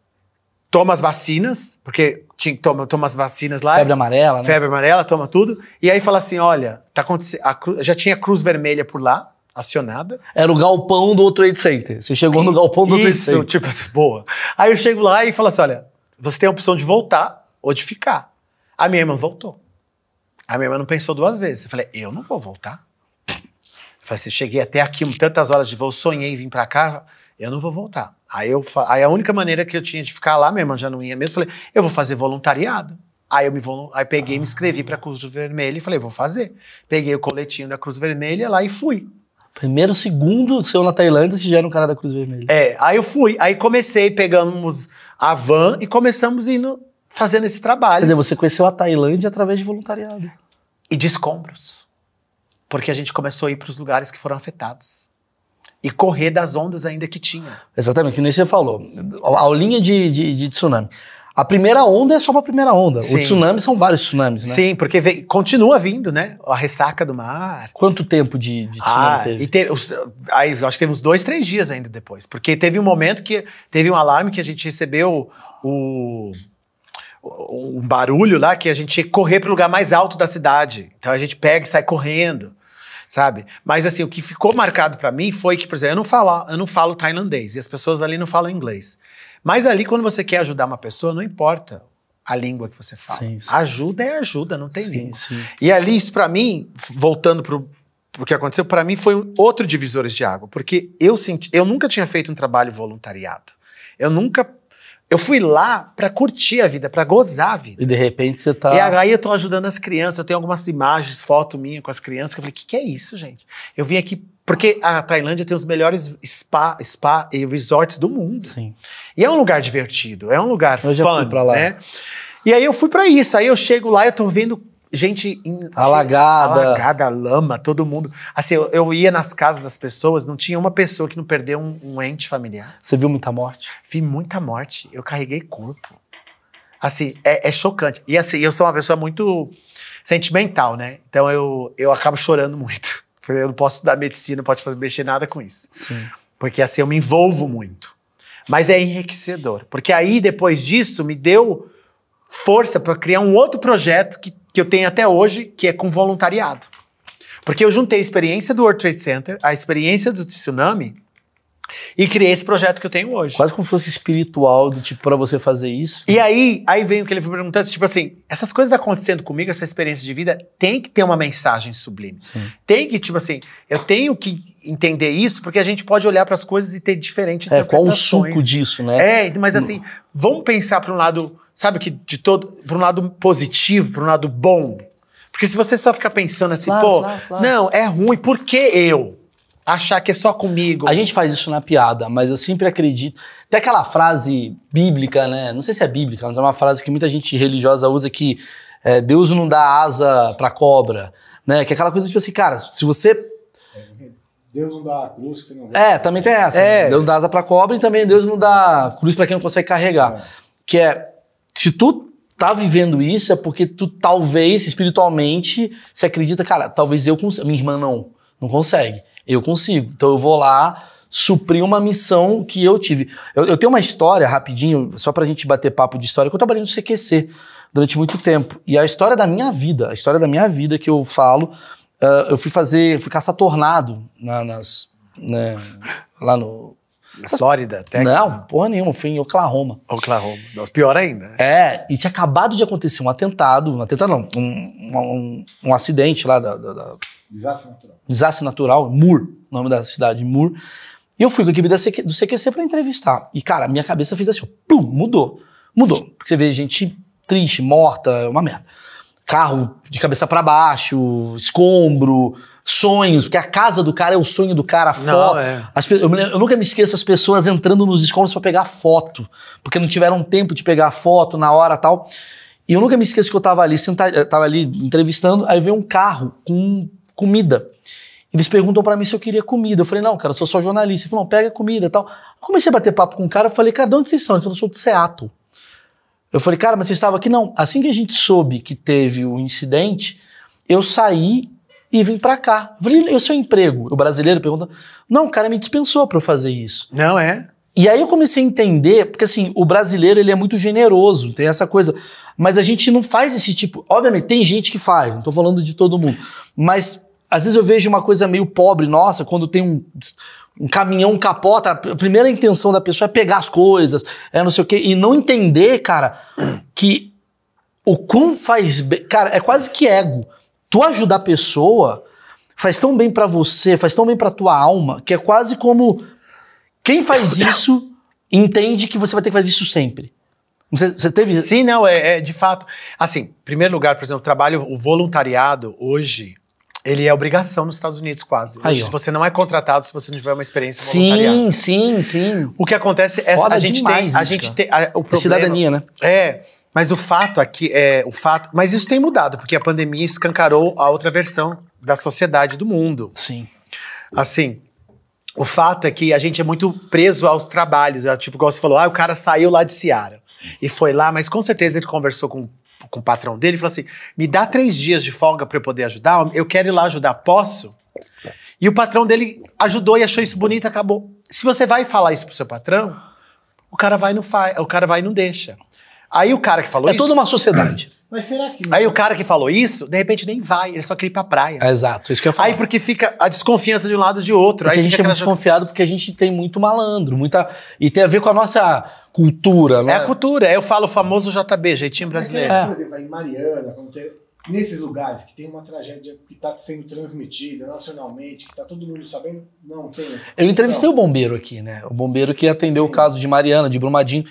Toma as vacinas, porque toma as vacinas lá. Febre amarela, né? Febre amarela, toma tudo. E aí fala assim, olha, tá acontecendo, já tinha Cruz Vermelha por lá, acionada. Era o galpão do Trade Center. Você chegou no galpão do Trade Isso, Center. tipo assim, boa. Aí eu chego lá e falo assim, olha, você tem a opção de voltar ou de ficar. A minha irmã voltou. A minha irmã não pensou duas vezes. Eu falei, eu não vou voltar. Eu falei assim, cheguei até aqui, tantas horas de voo, sonhei em vir pra cá, eu não vou voltar. Aí a única maneira que eu tinha de ficar lá, minha irmã já não ia mesmo, falei, eu vou fazer voluntariado. Aí peguei e me inscrevi pra Cruz Vermelha e falei, vou fazer. Peguei o coletinho da Cruz Vermelha lá e fui. Primeiro, segundo seu na Tailândia, você já era um cara da Cruz Vermelha. Aí eu fui. Aí pegamos a van e começamos fazendo esse Quer trabalho. dizer, você conheceu a Tailândia através de voluntariado. E de escombros. Porque a gente começou a ir para os lugares que foram afetados. e correr das ondas ainda que tinha. Exatamente, que nem você falou. A aulinha de tsunami. A primeira onda é só pra primeira onda. Sim. O tsunami são vários tsunamis, né? Sim, porque continua vindo, né? A ressaca do mar. Quanto tempo de tsunami teve? Aí eu acho que teve uns 2, 3 dias ainda depois. Porque teve um momento que teve um alarme que a gente recebeu um barulho lá que a gente tinha que correr pro lugar mais alto da cidade. Então a gente pega e sai correndo, sabe? Mas assim, o que ficou marcado pra mim foi que, por exemplo, eu não falo tailandês e as pessoas ali não falam inglês. Mas ali, quando você quer ajudar uma pessoa, não importa a língua que você fala. Sim, sim. Ajuda é ajuda, não tem língua. Sim. E ali, isso pra mim, voltando pro que aconteceu, pra mim foi outro divisores de água. Porque eu nunca tinha feito um trabalho voluntariado. Eu fui lá pra curtir a vida, pra gozar a vida. E de repente você tá... E aí eu tô ajudando as crianças, eu tenho algumas imagens, foto minha com as crianças, que eu falei, que é isso, gente? Eu vim aqui, porque a Tailândia tem os melhores spa e resorts do mundo. Sim. E é um lugar divertido, é um lugar Eu já fui pra lá. né? E aí eu fui pra isso, aí eu chego lá e eu tô vendo gente alagada, lama, todo mundo. Assim, eu ia nas casas das pessoas, não tinha uma pessoa que não perdeu um ente familiar. Você viu muita morte? Vi muita morte, eu carreguei corpo. Assim, é chocante. E assim, eu sou uma pessoa muito sentimental, né? Então eu acabo chorando muito. Eu não posso estudar medicina, não posso mexer nada com isso. Sim. Porque assim, eu me envolvo muito. Mas é enriquecedor. Porque aí, depois disso, me deu força para criar um outro projeto que eu tenho até hoje, que é com voluntariado. Porque eu juntei a experiência do World Trade Center, a experiência do tsunami, e criei esse projeto que eu tenho hoje. Quase como se fosse espiritual, do tipo, pra você fazer isso. E aí vem o que ele foi perguntando, tipo assim, essas coisas acontecendo comigo, essa experiência de vida, tem que ter uma mensagem sublime. Sim. Tem que, tipo assim, eu tenho que entender isso, porque a gente pode olhar para as coisas e ter diferente qual o interpretações. suco disso, né? Mas assim, vamos pensar para um lado, sabe, que para um lado positivo, para um lado bom. Porque se você só ficar pensando assim, claro. Não, é ruim, por que eu? Achar que é só comigo. A gente faz isso na piada, mas eu sempre acredito... Tem aquela frase bíblica, né? Não sei se é bíblica, mas é uma frase que muita gente religiosa usa que Deus não dá asa pra cobra, né? Que é aquela coisa tipo assim, cara, se você... Deus não dá cruz que você não vê. Também tem essa. Deus não dá asa pra cobra e também Deus não dá cruz pra quem não consegue carregar. Que é, se tu tá vivendo isso, é porque tu talvez, espiritualmente, se acredita, cara, talvez eu consiga. Minha irmã não consegue. Eu consigo. Então eu vou lá suprir uma missão que eu tive. Eu tenho uma história, rapidinho, só pra gente bater papo de história, que eu trabalhei no CQC durante muito tempo. E a história da minha vida que eu falo, eu fui caçar tornado lá no... Flórida, Texas? Não, porra nenhuma, fui em Oklahoma. Nossa, pior ainda. E tinha acabado de acontecer um atentado não, um acidente lá Desastre natural, Moore, nome da cidade, Moore. E eu fui com a equipe do CQC pra entrevistar. E, cara, minha cabeça fez assim, pum, mudou. Porque você vê gente triste, morta, uma merda. Carro de cabeça pra baixo, escombro, sonhos, porque a casa do cara é o sonho do cara, foto. Eu nunca me esqueço as pessoas entrando nos escombros pra pegar foto, porque não tiveram tempo de pegar foto na hora e tal. E eu nunca me esqueço que eu tava ali sentado, entrevistando, aí veio um carro com comida. Eles perguntam pra mim se eu queria comida. Eu falei, não, cara, eu sou só jornalista. Ele falou, não, pega comida e tal. Eu comecei a bater papo com o cara, eu falei, cara, de onde vocês são? Ele falou, eu sou de Seattle. Eu falei, cara, mas vocês estavam aqui? Não. Assim que a gente soube que teve o incidente, eu saí e vim pra cá. Eu falei, e o seu emprego? O brasileiro pergunta, não, o cara me dispensou pra eu fazer isso. Não é? E aí eu comecei a entender, porque assim, o brasileiro ele é muito generoso, tem essa coisa, mas a gente não faz esse tipo, obviamente tem gente que faz, não tô falando de todo mundo, mas às vezes eu vejo uma coisa meio pobre, nossa, quando tem um caminhão capota, a primeira intenção da pessoa é pegar as coisas, não sei o quê, e não entender, cara, que o quão faz bem, cara, é quase que ego. Tu ajudar a pessoa faz tão bem pra você, faz tão bem pra tua alma, que é quase como quem faz isso entende que você vai ter que fazer isso sempre. Você teve... Sim, não, de fato. Assim, em primeiro lugar, por exemplo, o voluntariado hoje, ele é obrigação nos Estados Unidos quase. Hoje, se você não é contratado, se você não tiver uma experiência voluntariada. Sim. O que acontece é Foda a gente demais tem o problema, cidadania, né? Mas o fato aqui mas isso tem mudado, porque a pandemia escancarou a outra versão da sociedade do mundo. Sim. Assim, o fato é que a gente é muito preso aos trabalhos. Tipo, igual você falou, o cara saiu lá de Seara e foi lá, mas com certeza ele conversou com o patrão dele e falou assim, me dá 3 dias de folga para eu poder ajudar, eu quero ir lá ajudar, posso? E o patrão dele ajudou e achou isso bonito, acabou. Se você vai falar isso pro seu patrão, o cara vai e não deixa. Aí o cara que falou isso... É toda uma sociedade. Mas será que... Aí o cara que falou isso, de repente nem vai, ele só quer ir pra praia. Exato, isso que eu falo. Aí porque fica a desconfiança de um lado e de outro. Porque aí a gente é muito desconfiado porque a gente tem muito malandro, e tem a ver com a nossa cultura, né? É a cultura, eu falo o famoso JB, jeitinho brasileiro. Por exemplo, em Mariana, nesses lugares que tem uma tragédia que está sendo transmitida nacionalmente, que está todo mundo sabendo, não tem essa... Eu entrevistei o bombeiro aqui, né? O bombeiro que atendeu o caso de Mariana, de Brumadinho.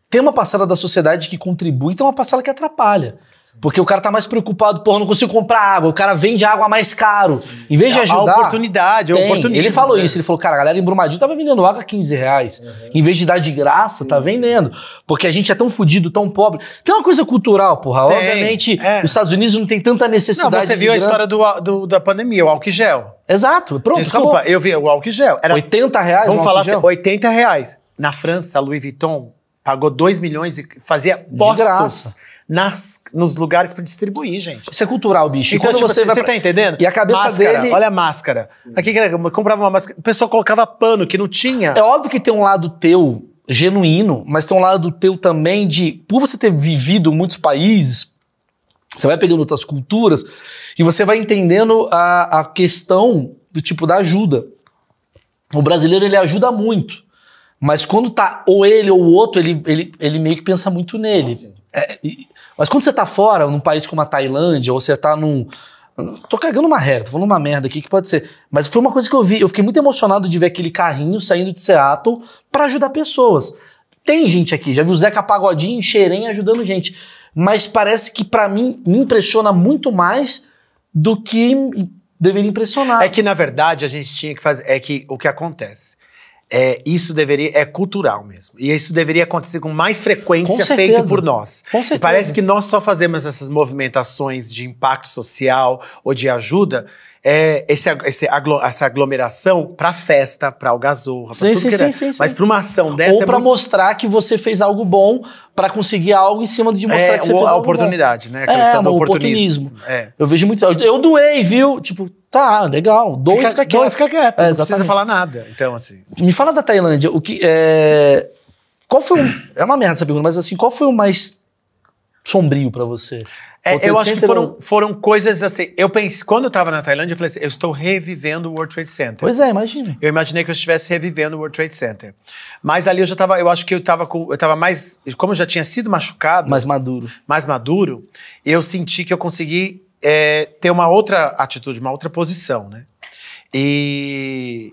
Tem uma parcela da sociedade que contribui e tem uma parcela que atrapalha. Porque o cara tá mais preocupado, não consigo comprar água, o cara vende água mais caro. Em vez de ajudar... A oportunidade, tem. é oportunismo. Ele falou isso, ele falou, cara, a galera em Brumadinho tava vendendo água a 15 reais. Em vez de dar de graça, tá vendendo. Porque a gente é tão fudido, tão pobre. Tem uma coisa cultural, porra. Tem, obviamente, os Estados Unidos não tem tanta necessidade. Não, você viu a história da pandemia, o álcool gel. Exato, pronto, Desculpa, acabou. eu vi o álcool gel. Era 80 reais Vamos o falar álcool assim, gel? 80 reais. Na França, a Louis Vuitton pagou 2 milhões e fazia graça. postos nos lugares pra distribuir, gente. Isso é cultural, bicho. Então, e quando tipo, você vai tá entendendo? E a cabeça máscara, dele... olha a máscara. Aqui, eu comprava uma máscara, o pessoal colocava pano, que não tinha. É óbvio que tem um lado teu genuíno, mas tem um lado teu também de... Por você ter vivido em muitos países, você vai pegando outras culturas e você vai entendendo a questão do tipo da ajuda. O brasileiro, ele ajuda muito. Mas quando tá ou ele ou o outro, ele meio que pensa muito nele. Mas quando você tá fora, num país como a Tailândia, ou você tá num... Tô cagando uma regra, tô falando uma merda aqui que pode ser. Mas foi uma coisa que eu vi, eu fiquei muito emocionado de ver aquele carrinho saindo de Seattle pra ajudar pessoas. Tem gente aqui, já vi o Zeca Pagodinho em Xerém ajudando gente. Mas parece que pra mim me impressiona muito mais do que deveria impressionar. É que, na verdade, a gente tinha que fazer... É que o que acontece... isso é cultural mesmo. E isso deveria acontecer com mais frequência, feito por nós. Com certeza. E parece que nós só fazemos essas movimentações de impacto social ou de ajuda, essa aglomeração pra festa, pra algazorra, pra tudo que é. Mas pra uma ação dessa... Ou pra mostrar que você fez algo bom, pra conseguir algo em cima de mostrar que você fez algo bom. A oportunidade, né? A questão do oportunismo. Eu vejo muito... Eu doei, viu? Tipo... Tá, legal. Doa e fica quieto. Fica quieto, não precisa falar nada. Então, assim... Me fala da Tailândia. Qual foi É uma merda essa pergunta, mas assim, qual foi o mais sombrio pra você? Eu acho que foram coisas assim... Eu pensei... Quando eu tava na Tailândia, eu falei assim, eu estou revivendo o World Trade Center. Pois é, imagina. Eu imaginei que eu estivesse revivendo o World Trade Center. Mas ali eu acho que eu tava mais... Como eu já tinha sido machucado... Mais maduro. Eu senti que eu consegui... ter uma outra atitude, uma outra posição, né? E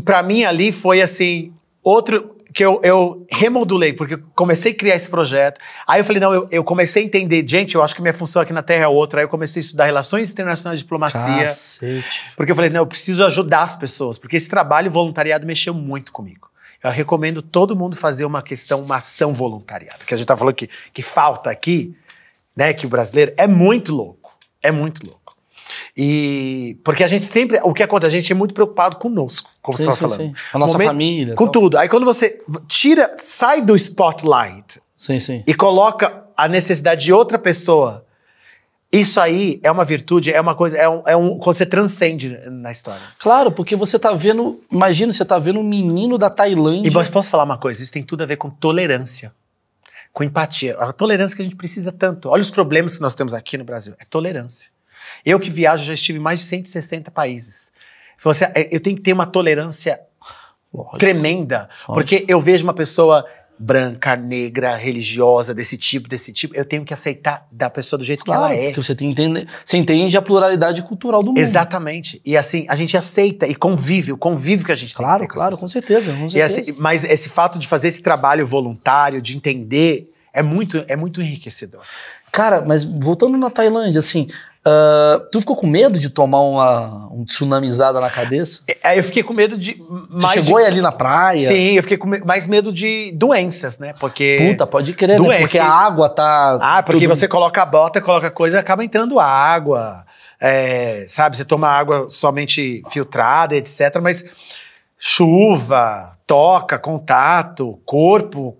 pra mim ali foi assim, outro que eu remodulei, porque eu comecei a criar esse projeto. Aí eu falei, não, eu comecei a entender, gente, eu acho que minha função aqui na Terra é outra. Aí eu comecei a estudar relações internacionais e diplomacia. Cacete. Porque eu falei, não, eu preciso ajudar as pessoas, porque esse trabalho voluntariado mexeu muito comigo. Eu recomendo todo mundo fazer uma ação voluntariada, que a gente tá falando que falta aqui, né, que o brasileiro é muito louco. E porque a gente sempre, o que acontece, a gente é muito preocupado conosco, como você estava falando. Sim. A nossa família. Com tudo. Aí quando você sai do spotlight e coloca a necessidade de outra pessoa, isso aí é uma virtude, é uma coisa, quando você transcende na história. Claro, porque você tá vendo, imagina, você tá vendo um menino da Tailândia. E mas posso falar uma coisa, isso tem tudo a ver com tolerância. Com empatia. A tolerância que a gente precisa tanto. Olha os problemas que nós temos aqui no Brasil. É tolerância. Eu que viajo já estive em mais de 160 países. Eu tenho que ter uma tolerância tremenda. Porque eu vejo uma pessoa branca, negra, religiosa, desse tipo. Eu tenho que aceitar da pessoa do jeito que ela é. Porque você entende a pluralidade cultural do mundo. Exatamente. E assim, a gente aceita e convive, o convívio que a gente tem. Claro, com certeza. E assim, mas esse fato de fazer esse trabalho voluntário, de entender, é muito enriquecedor. Cara, mas voltando na Tailândia, assim, tu ficou com medo de tomar um tsunamizada na cabeça? Eu fiquei com medo de... Você chegou ali na praia? Sim, eu fiquei com mais medo de doenças, né? Porque... Puta, pode crer, né? Porque a água tá... porque você coloca a bota, coloca coisa, acaba entrando água. sabe? Você toma água somente filtrada, etc. Mas chuva, toca, contato, corpo,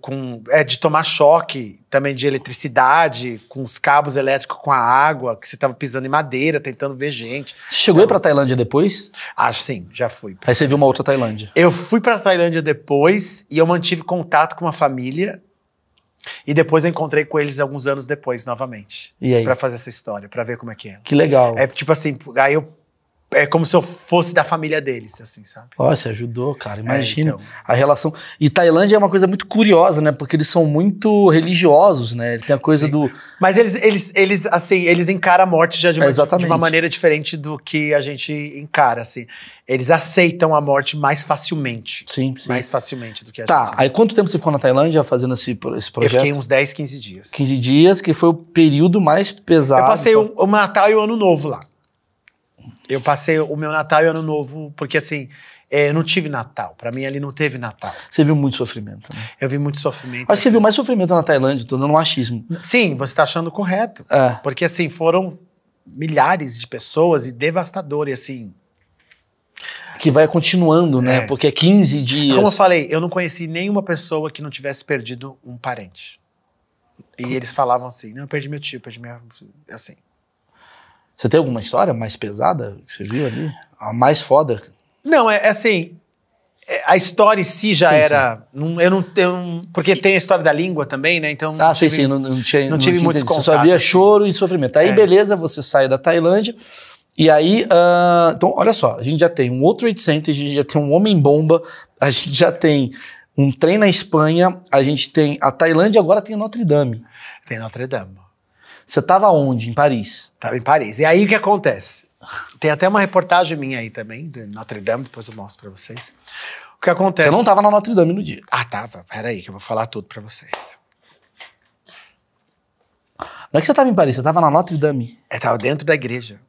de tomar choque também de eletricidade, com os cabos elétricos com a água, que você tava pisando em madeira, tentando ver gente. Você chegou aí pra Tailândia depois? Sim, já fui. Aí você viu uma outra Tailândia. Eu fui pra Tailândia depois e eu mantive contato com uma família e depois eu encontrei com eles alguns anos depois, novamente. E aí? Pra fazer essa história, pra ver como é que é. Que legal. É tipo assim, aí é como se eu fosse da família deles, assim, sabe? Ó, você ajudou, cara. Imagina então. a relação. E Tailândia é uma coisa muito curiosa, né? Porque eles são muito religiosos, né? Ele tem a coisa do... Mas eles encaram a morte já de Exatamente. uma maneira diferente do que a gente encara, assim. Eles aceitam a morte mais facilmente. Sim. Mais facilmente do que a gente. Tá, aí quanto tempo você ficou na Tailândia fazendo esse projeto? Eu fiquei uns 10, 15 dias. 15 dias, que foi o período mais pesado. Eu passei o Natal e o Ano Novo lá. Eu passei o meu Natal e o Ano Novo, porque assim, eu não tive Natal. Pra mim ali não teve Natal. Você viu muito sofrimento, né? Eu vi muito sofrimento. Acho que você viu mais sofrimento na Tailândia, tô dando um achismo. Sim, você tá achando correto. É. Porque assim, foram milhares de pessoas e devastador, e assim... Que vai continuando, né? Porque é 15 dias. Como eu falei, eu não conheci nenhuma pessoa que não tivesse perdido um parente. E eles falavam assim, não, eu perdi meu tio, perdi minha... assim... Você tem alguma história mais pesada que você viu ali? A mais foda? Não, assim, a história em si já era... Eu não tenho... Porque tem a história da língua também, né? Então não tive muitos contatos. Você só via choro e sofrimento. Aí, beleza, você sai da Tailândia. E aí, então, olha só, a gente já tem um World Trade Center, a gente já tem um Homem-Bomba, a gente já tem um trem na Espanha, a gente tem a Tailândia, agora tem a Notre Dame. Tem Notre Dame. Você estava onde? Em Paris? Estava em Paris. E aí o que acontece? Tem até uma reportagem minha aí também, de Notre Dame, depois eu mostro pra vocês. O que acontece... Você não estava na Notre Dame no dia. Tava. Peraí, que eu vou falar tudo pra vocês. Não é que você estava em Paris, você estava na Notre Dame. Tava dentro da igreja.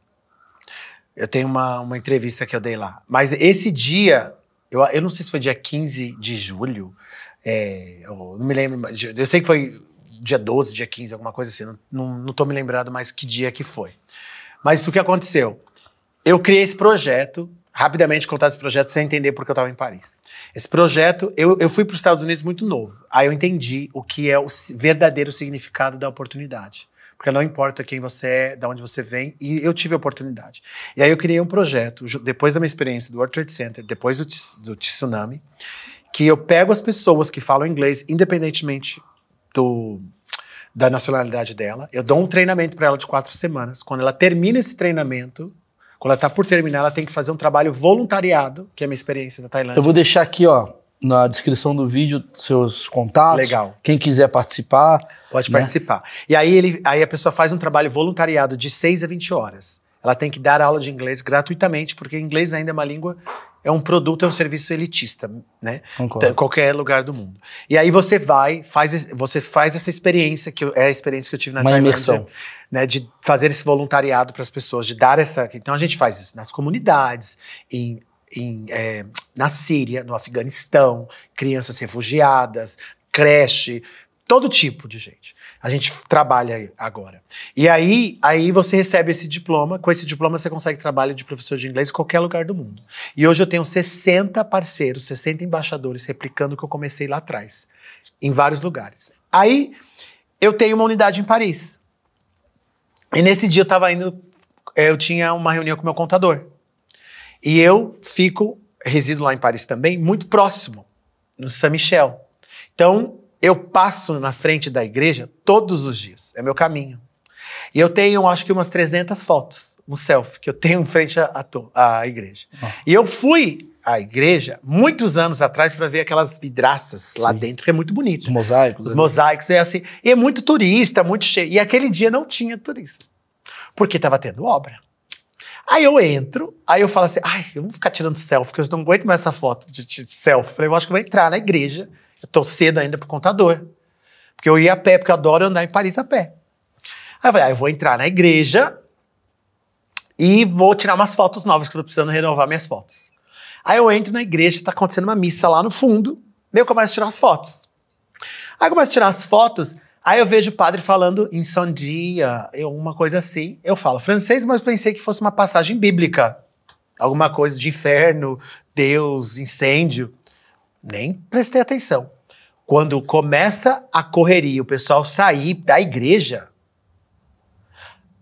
Eu tenho uma entrevista que eu dei lá. Mas esse dia, eu não sei se foi dia 15 de julho, eu não me lembro, eu sei que foi dia 12, dia 15, alguma coisa assim, não tô me lembrando mais que dia que foi. Mas o que aconteceu? Eu criei esse projeto, rapidamente contar esse projeto sem entender porque eu estava em Paris. Esse projeto, eu fui para os Estados Unidos muito novo, aí eu entendi o que é o verdadeiro significado da oportunidade. Porque não importa quem você é, de onde você vem, e eu tive a oportunidade. E aí eu criei um projeto, depois da minha experiência do World Trade Center, depois do tsunami, que eu pego as pessoas que falam inglês, independentemente da nacionalidade dela, eu dou um treinamento para ela de 4 semanas. Quando ela termina esse treinamento, quando ela está por terminar, ela tem que fazer um trabalho voluntariado, que é a minha experiência da Tailândia. Eu vou deixar aqui, ó, na descrição do vídeo, seus contatos. Legal. Quem quiser participar. Pode participar. E aí, aí a pessoa faz um trabalho voluntariado de 6 a 20 horas. Ela tem que dar aula de inglês gratuitamente, porque inglês ainda é uma língua, é um produto, é um serviço elitista, né? Em qualquer lugar do mundo. E aí você você faz essa experiência, que é a experiência que eu tive na Tailândia, imersão, né? De fazer esse voluntariado para as pessoas, de dar essa... Então a gente faz isso nas comunidades, na Síria, no Afeganistão, crianças refugiadas, creche, todo tipo de gente. A gente trabalha agora. E aí você recebe esse diploma. Com esse diploma você consegue trabalho de professor de inglês em qualquer lugar do mundo. E hoje eu tenho 60 parceiros, 60 embaixadores replicando o que eu comecei lá atrás, em vários lugares. Aí eu tenho uma unidade em Paris. E nesse dia eu tinha uma reunião com o meu contador. E eu resido lá em Paris também, muito próximo, no Saint-Michel. Então, eu passo na frente da igreja todos os dias, é meu caminho. E eu tenho, acho que umas 300 fotos, um selfie, que eu tenho em frente à igreja. E eu fui à igreja muitos anos atrás para ver aquelas vidraças lá dentro, que é muito bonito. Os mosaicos. Os mosaicos, é assim. E é muito turista, muito cheio. E aquele dia não tinha turista, porque estava tendo obra. Aí eu entro, aí eu falo assim, eu vou ficar tirando selfie, porque eu não aguento mais essa foto de selfie. Falei, eu acho que eu vou entrar na igreja. Eu tô cedo ainda pro contador. Porque eu ia a pé, porque eu adoro andar em Paris a pé. Aí eu falei, eu vou entrar na igreja e vou tirar umas fotos novas, que eu tô precisando renovar minhas fotos. Aí eu entro na igreja, tá acontecendo uma missa lá no fundo, daí eu começo a tirar as fotos. Aí eu começo a tirar as fotos, Aí eu vejo o padre falando incendia, uma coisa assim. Eu falo francês, mas pensei que fosse uma passagem bíblica. Alguma coisa de inferno, Deus, incêndio. Nem prestei atenção. Quando começa a correria, o pessoal sair da igreja,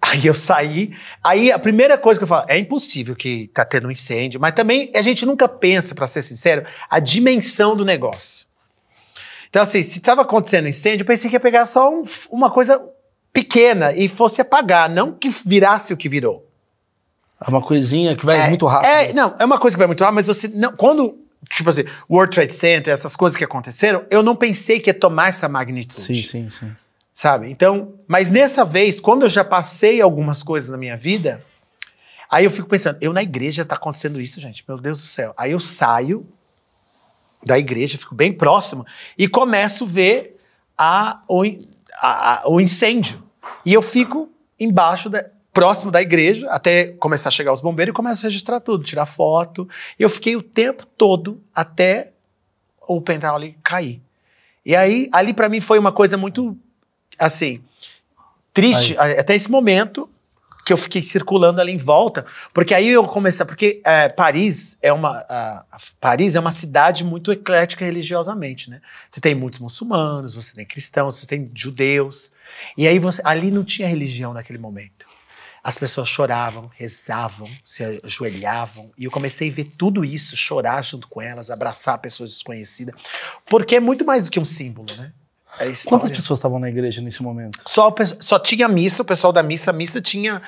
aí eu saí, aí a primeira coisa que eu falo, é impossível que tá tendo um incêndio, mas também a gente nunca pensa, pra ser sincero, a dimensão do negócio. Então assim, se tava acontecendo incêndio, eu pensei que ia pegar só uma coisa pequena e fosse apagar, não que virasse o que virou. É uma coisinha que vai muito rápido. Não, é uma coisa que vai muito rápido, mas você não, quando, tipo assim, World Trade Center, essas coisas que aconteceram, eu não pensei que ia tomar essa magnitude. Sim. Sabe? Então, mas nessa vez, quando eu já passei algumas coisas na minha vida, aí eu fico pensando, eu na igreja tá acontecendo isso, gente, meu Deus do céu. Aí eu saio da igreja, fico bem próximo e começo a ver o incêndio. E eu fico embaixo, próximo da igreja, até começar a chegar os bombeiros e começo a registrar tudo, tirar foto. E eu fiquei o tempo todo até o Pentágono ali cair. E aí, ali pra mim foi uma coisa muito... assim, triste, até esse momento que eu fiquei circulando ali em volta, porque aí eu comecei, porque Paris é uma cidade muito eclética religiosamente, né? Você tem muitos muçulmanos, você tem cristãos, você tem judeus, e aí ali não tinha religião naquele momento. As pessoas choravam, rezavam, se ajoelhavam, e eu comecei a ver tudo isso, chorar junto com elas, abraçar pessoas desconhecidas, porque é muito mais do que um símbolo, né? Quantas pessoas estavam na igreja nesse momento? Só tinha missa, o pessoal da missa. A missa tinha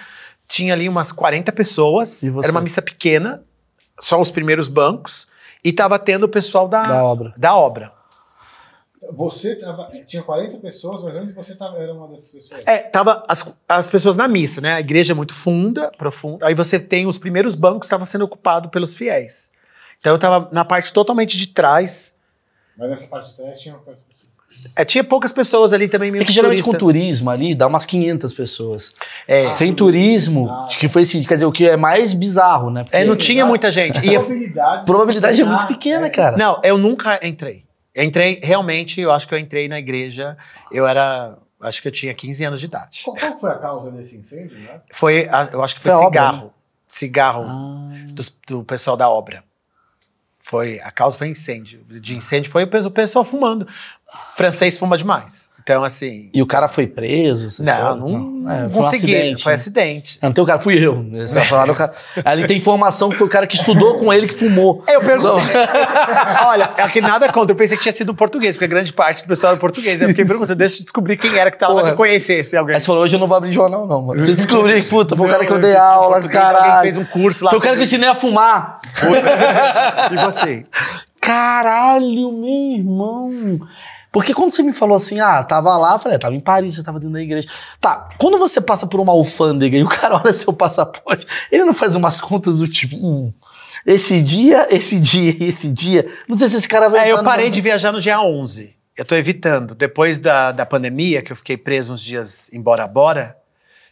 ali umas 40 pessoas. Era uma missa pequena, só os primeiros bancos. E tava tendo o pessoal da obra. Você tinha 40 pessoas, mas onde você era uma dessas pessoas? Tava as pessoas na missa, né? A igreja é muito profunda. Aí você tem os primeiros bancos que estavam sendo ocupados pelos fiéis. Então eu tava na parte totalmente de trás. Mas nessa parte de trás tinha quantas pessoas? Tinha poucas pessoas ali também. É que geralmente com turismo ali dá umas 500 pessoas. Sem turismo, que foi assim, quer dizer, o que é mais bizarro, né? Não tinha muita gente. A probabilidade é muito pequena, cara. Não, eu nunca entrei. Realmente, eu acho que eu entrei na igreja, acho que eu tinha 15 anos de idade. Qual foi a causa desse incêndio, né? Eu acho que foi cigarro. Obra, né? Cigarro do pessoal da obra. A causa foi incêndio. De incêndio foi o pessoal fumando. Francês fuma demais. Então, assim... E o cara foi preso? Não consegui. Foi acidente. Não, então o cara fui eu. Ali tem informação que foi o cara que estudou com ele que fumou. Eu perguntei. Olha, aqui nada contra. Eu pensei que tinha sido um português, porque grande parte do pessoal era português. Eu fiquei perguntando, deixa eu descobrir quem era que tava lá, que eu conhecesse alguém. Aí você falou, hoje eu não vou abrir jornal não, mano. Você descobriu que, puta, foi o cara que eu dei aula, caralho. Alguém fez um curso lá. Foi o cara que eu ensinei a fumar. E você? Caralho, meu irmão. Porque quando você me falou assim, tava lá, eu falei, tava em Paris, você tava dentro da igreja. Tá, quando você passa por uma alfândega e o cara olha seu passaporte, ele não faz umas contas do tipo, esse dia, não sei se esse cara vai... Eu parei de viajar no dia 11. Eu tô evitando. Depois da pandemia, que eu fiquei preso uns dias em Bora Bora,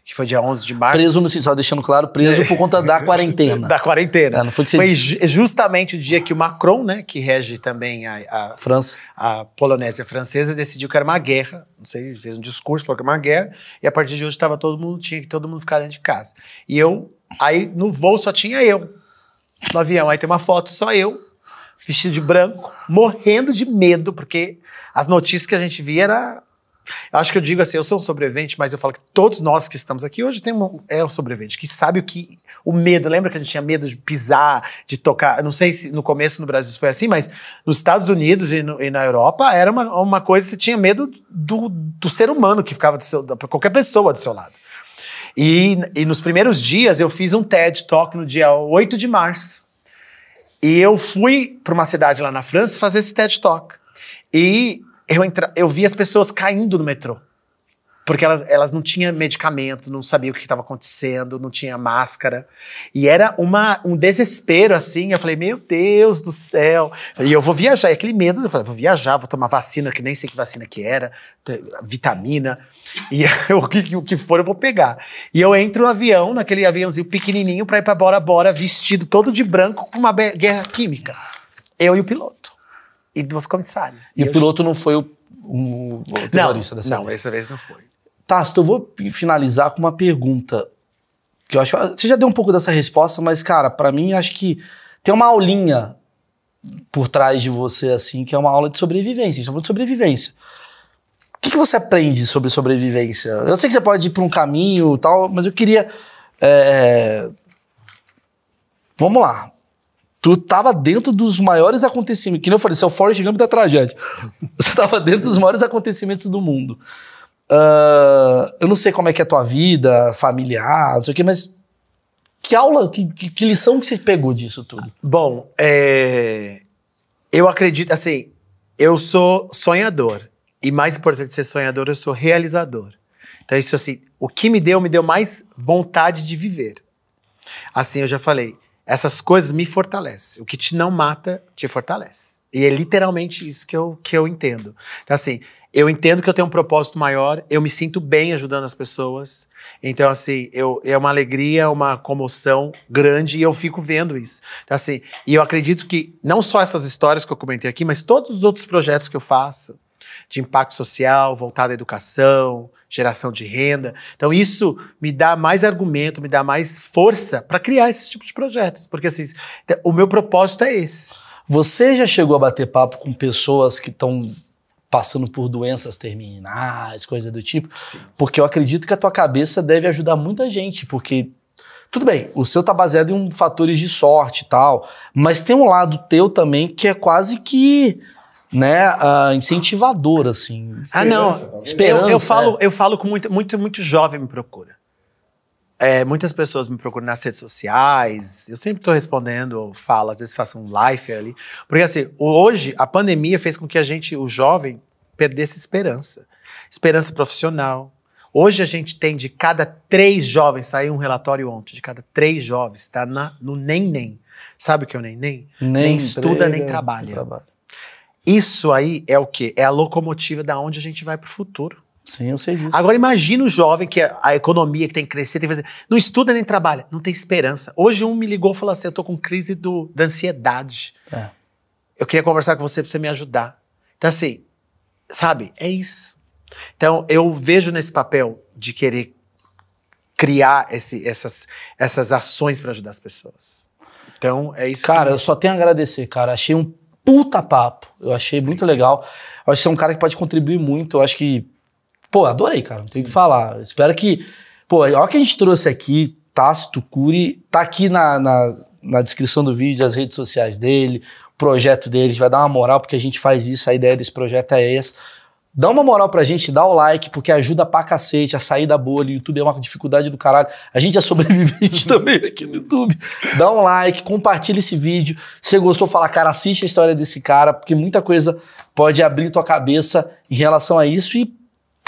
que foi dia 11 de março. Preso, só deixando claro, preso por conta da quarentena. Da quarentena. Não foi foi justamente o dia que o Macron, né, que rege também a França, a Polinésia Francesa, decidiu que era uma guerra. Não sei, fez um discurso, falou que era uma guerra. E a partir de hoje tinha que todo mundo ficar dentro de casa. E aí no voo só tinha eu. No avião, aí tem uma foto, só eu, vestido de branco, morrendo de medo, porque as notícias que a gente via era... Eu acho que eu digo assim, eu sou um sobrevivente, mas eu falo que todos nós que estamos aqui hoje é um sobrevivente, que sabe o medo, lembra que a gente tinha medo de pisar, de tocar, eu não sei se no começo no Brasil isso foi assim, mas nos Estados Unidos e na Europa era uma coisa, você tinha medo do ser humano que ficava qualquer pessoa do seu lado. E nos primeiros dias eu fiz um TED Talk no dia 8 de março, e eu fui para uma cidade lá na França fazer esse TED Talk, e eu vi as pessoas caindo no metrô. Porque elas não tinham medicamento, não sabiam o que estava acontecendo, não tinha máscara. E era um desespero, assim. Eu falei, meu Deus do céu. E eu vou viajar. E aquele medo, eu falei, vou viajar, vou tomar vacina, que nem sei que vacina que era, vitamina. E o que for eu vou pegar. E eu entro no avião, naquele aviãozinho pequenininho, pra ir pra Bora Bora, vestido todo de branco, com uma guerra química. Eu e o piloto. E duas comissárias. E o piloto não foi o terrorista dessa vez. Não, essa vez não foi. Tácito, eu vou finalizar com uma pergunta. Que eu acho. Você já deu um pouco dessa resposta, mas, cara, pra mim, acho que tem uma aulinha por trás de você, assim, que é uma aula de sobrevivência. A gente tá falando de sobrevivência. O que você aprende sobre sobrevivência? Eu sei que você pode ir pra um caminho e tal, mas eu queria. Vamos lá. Tu tava dentro dos maiores acontecimentos. Que nem eu falei, você é o Forrest Gump da tragédia. Você tava dentro dos maiores acontecimentos do mundo. Eu não sei como é que é a tua vida, familiar, não sei o quê, mas que aula, que lição que você pegou disso tudo? Bom, eu acredito, assim, eu sou sonhador. E mais importante de ser sonhador, eu sou realizador. Então isso assim, o que me deu mais vontade de viver. Assim, eu já falei, essas coisas me fortalecem. O que te não mata, te fortalece. E é literalmente isso que eu entendo. Então assim, eu entendo que eu tenho um propósito maior, eu me sinto bem ajudando as pessoas. Então, assim, é uma alegria, uma comoção grande e eu fico vendo isso. Então, assim, e eu acredito que não só essas histórias que eu comentei aqui, mas todos os outros projetos que eu faço, de impacto social, voltado à educação, geração de renda. Então, isso me dá mais argumento, me dá mais força para criar esse tipo de projetos. Porque, assim, o meu propósito é esse. Você já chegou a bater papo com pessoas que estão passando por doenças terminais, coisa do tipo? Sim. Porque eu acredito que a tua cabeça deve ajudar muita gente, porque, tudo bem, o seu tá baseado em fatores de sorte e tal, mas tem um lado teu também que é quase que, né, incentivador, assim. Não, esperança. Eu falo com muito jovem me procura. Muitas pessoas me procuram nas redes sociais, eu sempre estou respondendo, falo, às vezes faço um live ali. Porque assim, hoje a pandemia fez com que o jovem, perdesse esperança. Esperança profissional. Hoje a gente tem de cada 3 jovens, saiu um relatório ontem, de cada 3 jovens está no nem. Sabe o que é o nem? Nem estuda, nem trabalha. Isso aí é o quê? É a locomotiva da onde a gente vai pro futuro. Sim, eu sei disso. Agora imagina o jovem que a economia que tem que crescer, tem que fazer. Não estuda nem trabalha, não tem esperança. Hoje um me ligou e falou assim: eu tô com crise da ansiedade. Eu queria conversar com você pra você me ajudar. Então, assim, sabe, é isso. Então, eu vejo nesse papel de querer criar essas ações para ajudar as pessoas. Então, é isso. Cara, eu só tenho a agradecer, cara. Achei um puta papo. Eu achei muito legal. Eu acho que você é um cara que pode contribuir muito. Eu acho que... Pô, adorei, cara. Não tenho o que falar. Espero que... Pô, olha o que a gente trouxe aqui. Tácito Curi. Tá aqui na descrição do vídeo, as redes sociais dele, o projeto dele. A gente vai dar uma moral porque a gente faz isso. A ideia desse projeto é essa. Dá uma moral pra gente, dá o like, porque ajuda pra cacete a sair da bolha. O YouTube é uma dificuldade do caralho. A gente é sobrevivente também aqui no YouTube. Dá um like, compartilha esse vídeo. Se você gostou, fala, cara, assiste a história desse cara, porque muita coisa pode abrir tua cabeça em relação a isso. E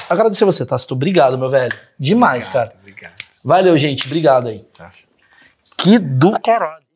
agradecer você, Tácito. Obrigado, meu velho. Demais, cara. Obrigado. Valeu, gente. Obrigado aí. Tá. Que do caralho.